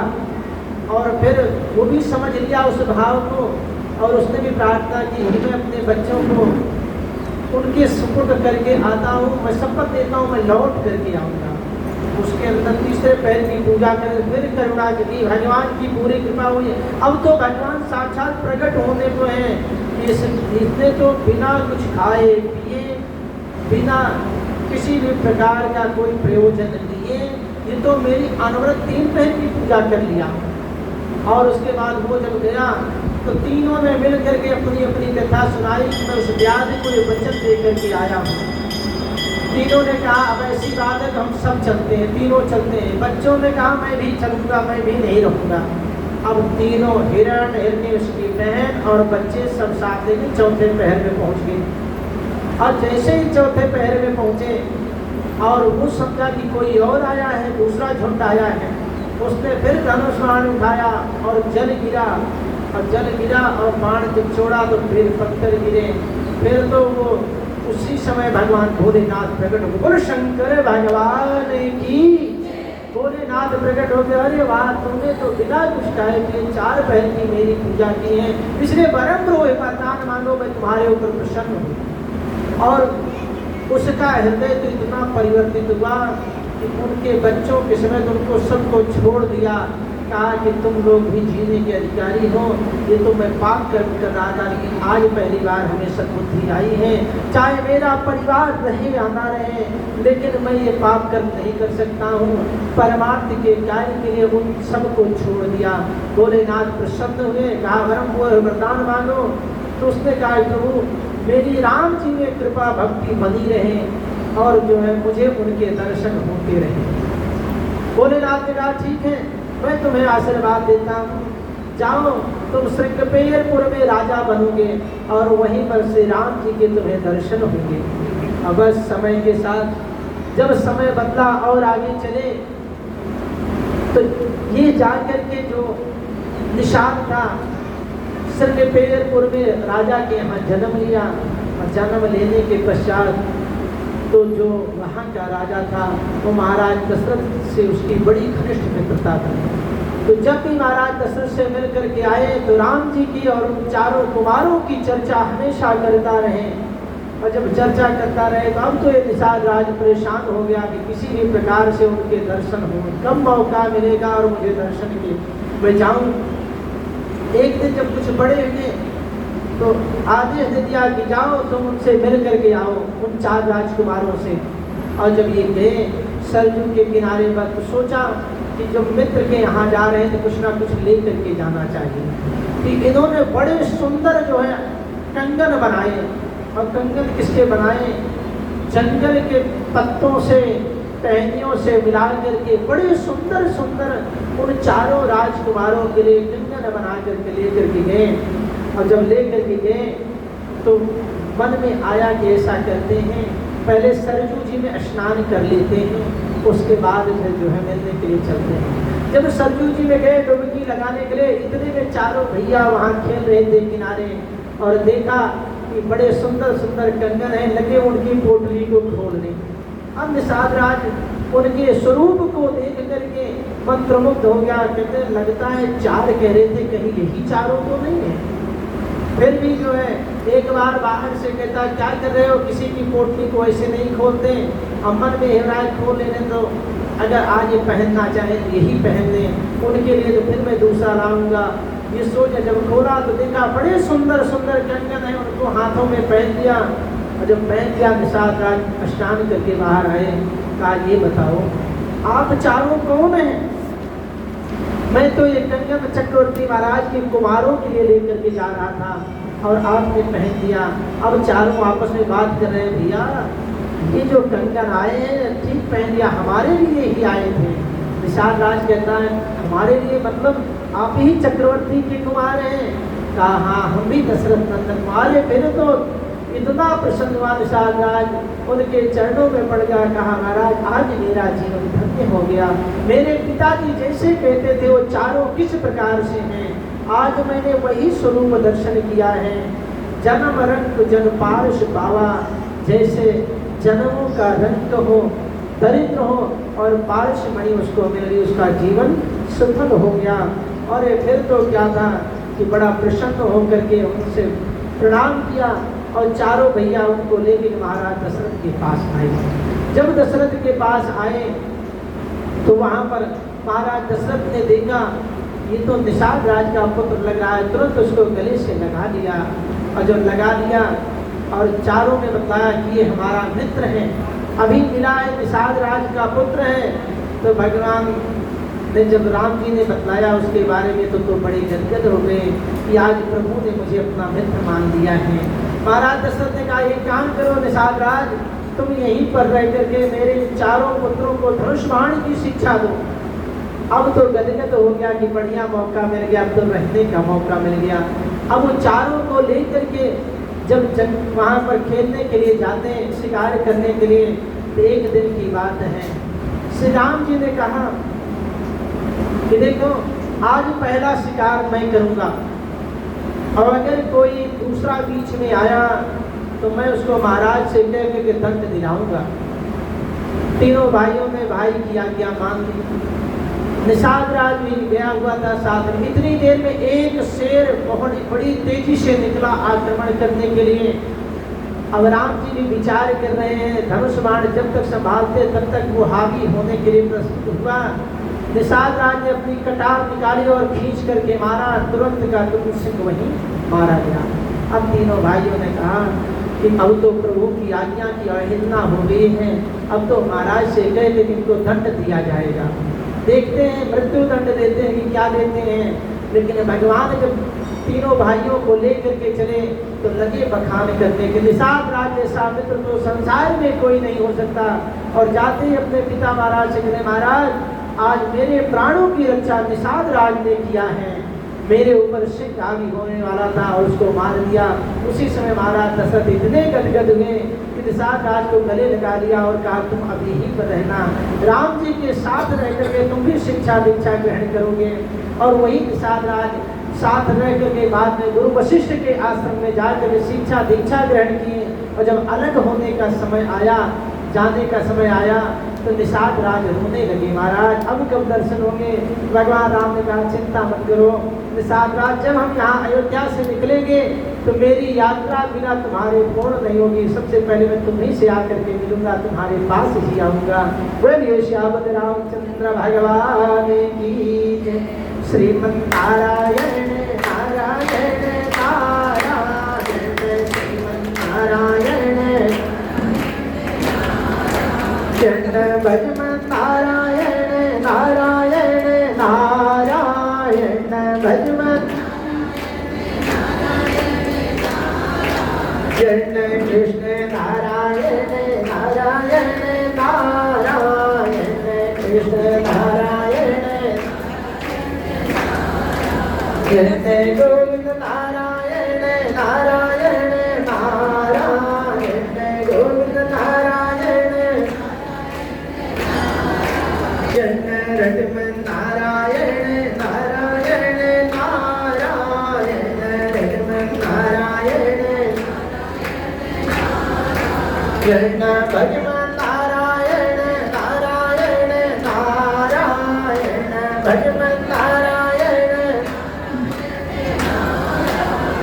और फिर वो भी समझ लिया उस भाव को और उसने भी प्रार्थना की कि मैं अपने बच्चों को उनके सुपुर्द करके आता हूँ, मैं शपथ देता हूँ मैं लौट करके आऊँगा। उसके अंदर तीसरे पैर की पूजा कर फिर करुणा की, भगवान की पूरी कृपा हुई। अब तो भगवान साक्षात प्रकट होने को हैं। इसने तो बिना कुछ खाए पिए, बिना किसी भी प्रकार का कोई प्रयोजन लिए, ये तो मेरी अनवरत 3 पहर की पूजा कर लिया। और उसके बाद वो जब गया तो तीनों ने मिल करके अपनी अपनी कथा सुनाई कि मैं उस व्याधि को ये वचन दे करके आया हूँ। तीनों ने कहा अब ऐसी बात है तो हम सब चलते हैं, तीनों चलते हैं। बच्चों ने कहा मैं भी चलूँगा, मैं भी नहीं रहूँगा। अब तीनों हिरण, हिरनी, उसकी बहन और बच्चे सब साथ लेके चौथे पहर में पहुँच गए। और जैसे ही चौथे पहर में पहुँचे और वो समझा कि कोई और आया है, दूसरा झुंड आया है, उसने फिर धनुष बाण उठाया और जल गिरा और बाण जब छोड़ा तो फिर पत्थर गिरे। फिर तो वो उसी समय भगवान भोलेनाथ प्रकट हो, बोलो शंकर भगवान की। भोलेनाथ प्रकट हो गए, अरे वाह, तुमने तो बिना कुछ कहे कि 4 पहर की मेरी पूजा की है, इसलिए वरम रोए वरदान मांगो, मैं तुम्हारे ऊपर प्रसन्न हूँ। और उसका हृदय तो इतना परिवर्तित हुआ कि उनके बच्चों के समय उनको सबको छोड़ दिया, कहा कि तुम लोग भी जीने के अधिकारी हो, ये तो मैं पाप कर रहा था, लेकिन आज पहली बार हमें सद्बुद्धि आई है, चाहे मेरा परिवार रहे या ना रहे, लेकिन मैं ये पाप कर्म नहीं कर सकता हूँ। परमार्थ के कार्य के लिए उन सबको छोड़ दिया। भोलेनाथ प्रसन्न हुए, कहा वरदान मांगो। तो उसने कहा प्रभु मेरी राम जी में कृपा भक्ति बनी रहे और जो है मुझे उनके दर्शन होते रहे। भोलेनाथ ने कहा ठीक है, मैं तुम्हें आशीर्वाद देता हूँ, जाओ तुम श्रृंगपेरपुर में राजा बनोगे और वहीं पर श्री राम जी के तुम्हें दर्शन होंगे। अब बस समय के साथ जब समय बदला और आगे चले तो ये जाकर के जो निशान था, श्रृंगपेरपुर में राजा के यहाँ जन्म लिया और जन्म लेने के पश्चात तो जो वहाँ का राजा था वो महाराज दशरथ से उसकी बड़ी घनिष्ठ मित्रता थी। तो जब भी महाराज दशरथ से मिल करके आए तो राम जी की और उन चारों कुमारों की चर्चा हमेशा करता रहे। और जब चर्चा करता रहे तो अब तो ये निषाद राज परेशान हो गया कि किसी भी प्रकार से उनके दर्शन हो, कब मौका मिलेगा और मुझे दर्शन के मैं जाऊँ। एक दिन जब कुछ बड़े हुए तो आदेश दे दिया कि जाओ तुम उनसे मिल करके आओ, उन 4 राजकुमारों से। और जब ये गए सरजू के किनारे पर तो सोचा कि जब मित्र के यहाँ जा रहे हैं तो कुछ ना कुछ ले करके जाना चाहिए। कि इन्होंने बड़े सुंदर जो है कंगन बनाए, और कंगन किसके बनाए? जंगल के पत्तों से टहनियों से मिला करके बड़े सुंदर सुंदर उन 4 राजकुमारों के लिए कंगन बना करके ले करके गए। और जब ले करके गए तो मन में आया कि ऐसा करते हैं, पहले सरजू जी में स्नान कर लेते हैं, उसके बाद फिर जो है मिलने के लिए चलते हैं। जब सरजू जी में गए डुबकी लगाने के लिए, इतने में 4 भैया वहाँ खेल रहे थे किनारे, और देखा कि बड़े सुंदर सुंदर कंगन हैं, लगे उनकी पोटली को खोलने। अब निषाद राज उनके स्वरूप को देख करके मंत्रमुग्ध हो गया। कहते लगता है 4 कह रहे थे, कहीं यही 4 तो नहीं है। फिर भी जो है एक बार बाहर से कहता क्या कर रहे हो, किसी की पोटली को ऐसे नहीं खोलते, अमन में हिमराज खोल लेने तो अगर आज ये पहनना चाहे तो यही पहन लें, उनके लिए तो फिर मैं दूसरा लाऊंगा। ये सोचा, जब खोला तो देखा बड़े सुंदर सुंदर कंगन है, उनको हाथों में पहन दिया। और जब पहन दिया निषाद राज स्नान करके बाहर आए, कहा ये बताओ आप 4 कौन हैं? मैं तो ये कंगन चक्रवर्ती महाराज के कुमारों के लिए लेकर के जा रहा था और आपने पहन दिया। अब 4 आपस में बात कर रहे हैं, भैया ये जो कंगन आए हैं ठीक पहन दिया, हमारे लिए ही आए थे। निषाद राज कहता है हमारे लिए मतलब आप ही चक्रवर्ती के कुमार हैं? कहा हाँ हम भी दशरथ नंदन कुमार। फिर तो इतना प्रसन्न हुआ निषाद राज, उनके चरणों में पड़ गया। कहा महाराज आज मेरा जीवन धन्य हो गया, मेरे पिताजी जैसे कहते थे वो 4 किस प्रकार से हैं, आज मैंने वही स्वरूप दर्शन किया है। जन्म रंग जन पार्श पावा, जैसे जन्मों का रंग हो, दरिद्र हो और पार्श मणि उसको मिल गई, उसका जीवन सफल हो गया। और फिर तो क्या था कि बड़ा प्रसन्न होकर के उनसे प्रणाम किया और 4 भैया उनको लेकर महाराज दशरथ के पास आए। जब दशरथ के पास आए तो वहाँ पर महाराज दशरथ ने देखा ये तो निषाद राज का पुत्र लग रहा है, तुरंत उसको गले से लगा लिया। और जब लगा लिया और 4 ने बताया कि ये हमारा मित्र है, अभी मिला है, निषाद राज का पुत्र है। तो भगवान ने जब राम जी ने बतलाया उसके बारे में तो बड़े गदगद हो गए कि आज प्रभु ने मुझे अपना मित्र मान लिया है। महाराज दशरथ ने कहा एक काम करो निषाद राज, तुम यहीं पर रह करके मेरे 4 पुत्रों को धनुष बाण की शिक्षा दो। अब तो गदगद हो गया कि बढ़िया मौका मिल गया, अब तो रहने का मौका मिल गया। अब वो 4 को लेकर के जब वहाँ पर खेलने के लिए जाते हैं, शिकार करने के लिए, तो एक दिन की बात है श्री राम जी ने कहा कि देखो आज पहला शिकार मैं करूँगा और अगर कोई दूसरा बीच में आया तो मैं उसको महाराज से कह के दंड दिलाऊंगा। तीनों भाइयों ने भाई की आज्ञा मान ली। निषाद राज भी गया हुआ था साथ में। इतनी देर में एक शेर बहुत बड़ी तेजी से निकला आक्रमण करने के लिए। अब राम जी भी विचार कर रहे हैं, धनुष बाण जब तक संभालते तब तक वो हावी होने के लिए प्रस्तुत हुआ। निषाद राज ने अपनी कटार निकाली और खींच करके मारा, तुरंत का तुरंत सिंह वहीं मारा गया। अब तीनों भाइयों ने कहा कि अब तो प्रभु की आज्ञा की अवहेलना हो गई है, अब तो महाराज से कह के इनको दंड दिया जाएगा। देखते हैं मृत्यु दंड देते हैं कि क्या देते हैं। लेकिन भगवान जब तीनों भाइयों को लेकर के चले तो लगे बखान करने के, निषाद राज जैसा मित्र तो संसार में कोई नहीं हो सकता। और जाते ही अपने पिता महाराज से कहने, महाराज आज मेरे प्राणों की रक्षा निषाद राज ने किया है, मेरे ऊपर सिंह हावी होने वाला था और उसको मार दिया। उसी समय महाराज दशरथ इतने गदगद हुए कि निषाद राज को गले लगा लिया और कहा तुम अभी ही पर रहना, राम जी के साथ रह करके तुम भी शिक्षा दीक्षा ग्रहण करोगे। और वही निषाद राज साथ रह करके बाद में गुरु वशिष्ठ के आश्रम में जाकर शिक्षा दीक्षा ग्रहण किए। और जब अलग होने का समय आया, जाने का समय आया, तो निषाद राज रोने लगे, महाराज अब कब दर्शन होंगे। भगवान राम ने कहा चिंता मत करो निषाद राज, जब हम यहाँ अयोध्या से निकलेंगे तो मेरी यात्रा बिना तुम्हारे पूर्ण नहीं होगी। सबसे पहले मैं तुम्हीं से आकर के मिलूंगा, तुम्हारे पास ही आऊँगा। बोलिए श्यामत रामचंद्र भगवान की जय। श्रीमन्नारायण नारायण नारायण श्रीमन्नारायण जय भजमन नारायण नारायण नारायण भजमन जय कृष्ण नारायण नारायण नारायण कृष्ण नारायण जय गोविंद नारायण नारायण नारायण गोविंद नारायण जय रटमन नारायण नारायण नारायण रटमन नारायण जय भगवान नारायण नारायण नारायण भगवान नारायण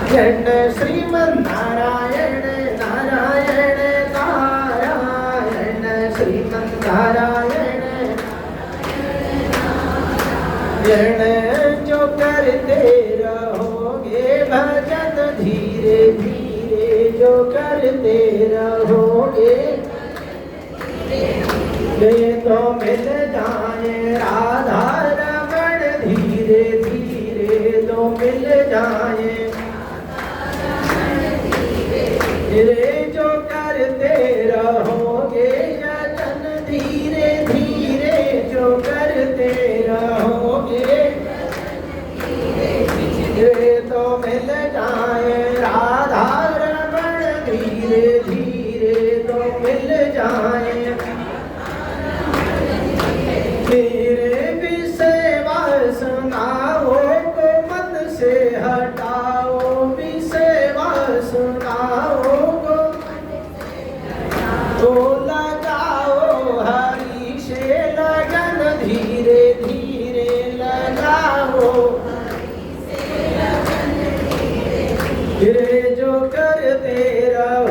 जय श्रीमन नारायण नारायण नारायण श्रीमन नारायण जय जो करते रहोगे भजन धीरे धीरे, जो करते रहोगे ये तो मिल जाए राधा रमण धीरे धीरे, तो मिल जाए रे। जो करते रहोगे यतन धीरे धीरे, जो करते रहोगे ये तो मिल जाए राधा रमण धीरे धीरे, तो मिल जाए। मेरे विषय वासनाओ को मन से हटाओ, विषय वासनाओ को तो लगाओ हरि से लगन धीरे धीरे लगाओ रे। जो करते रहो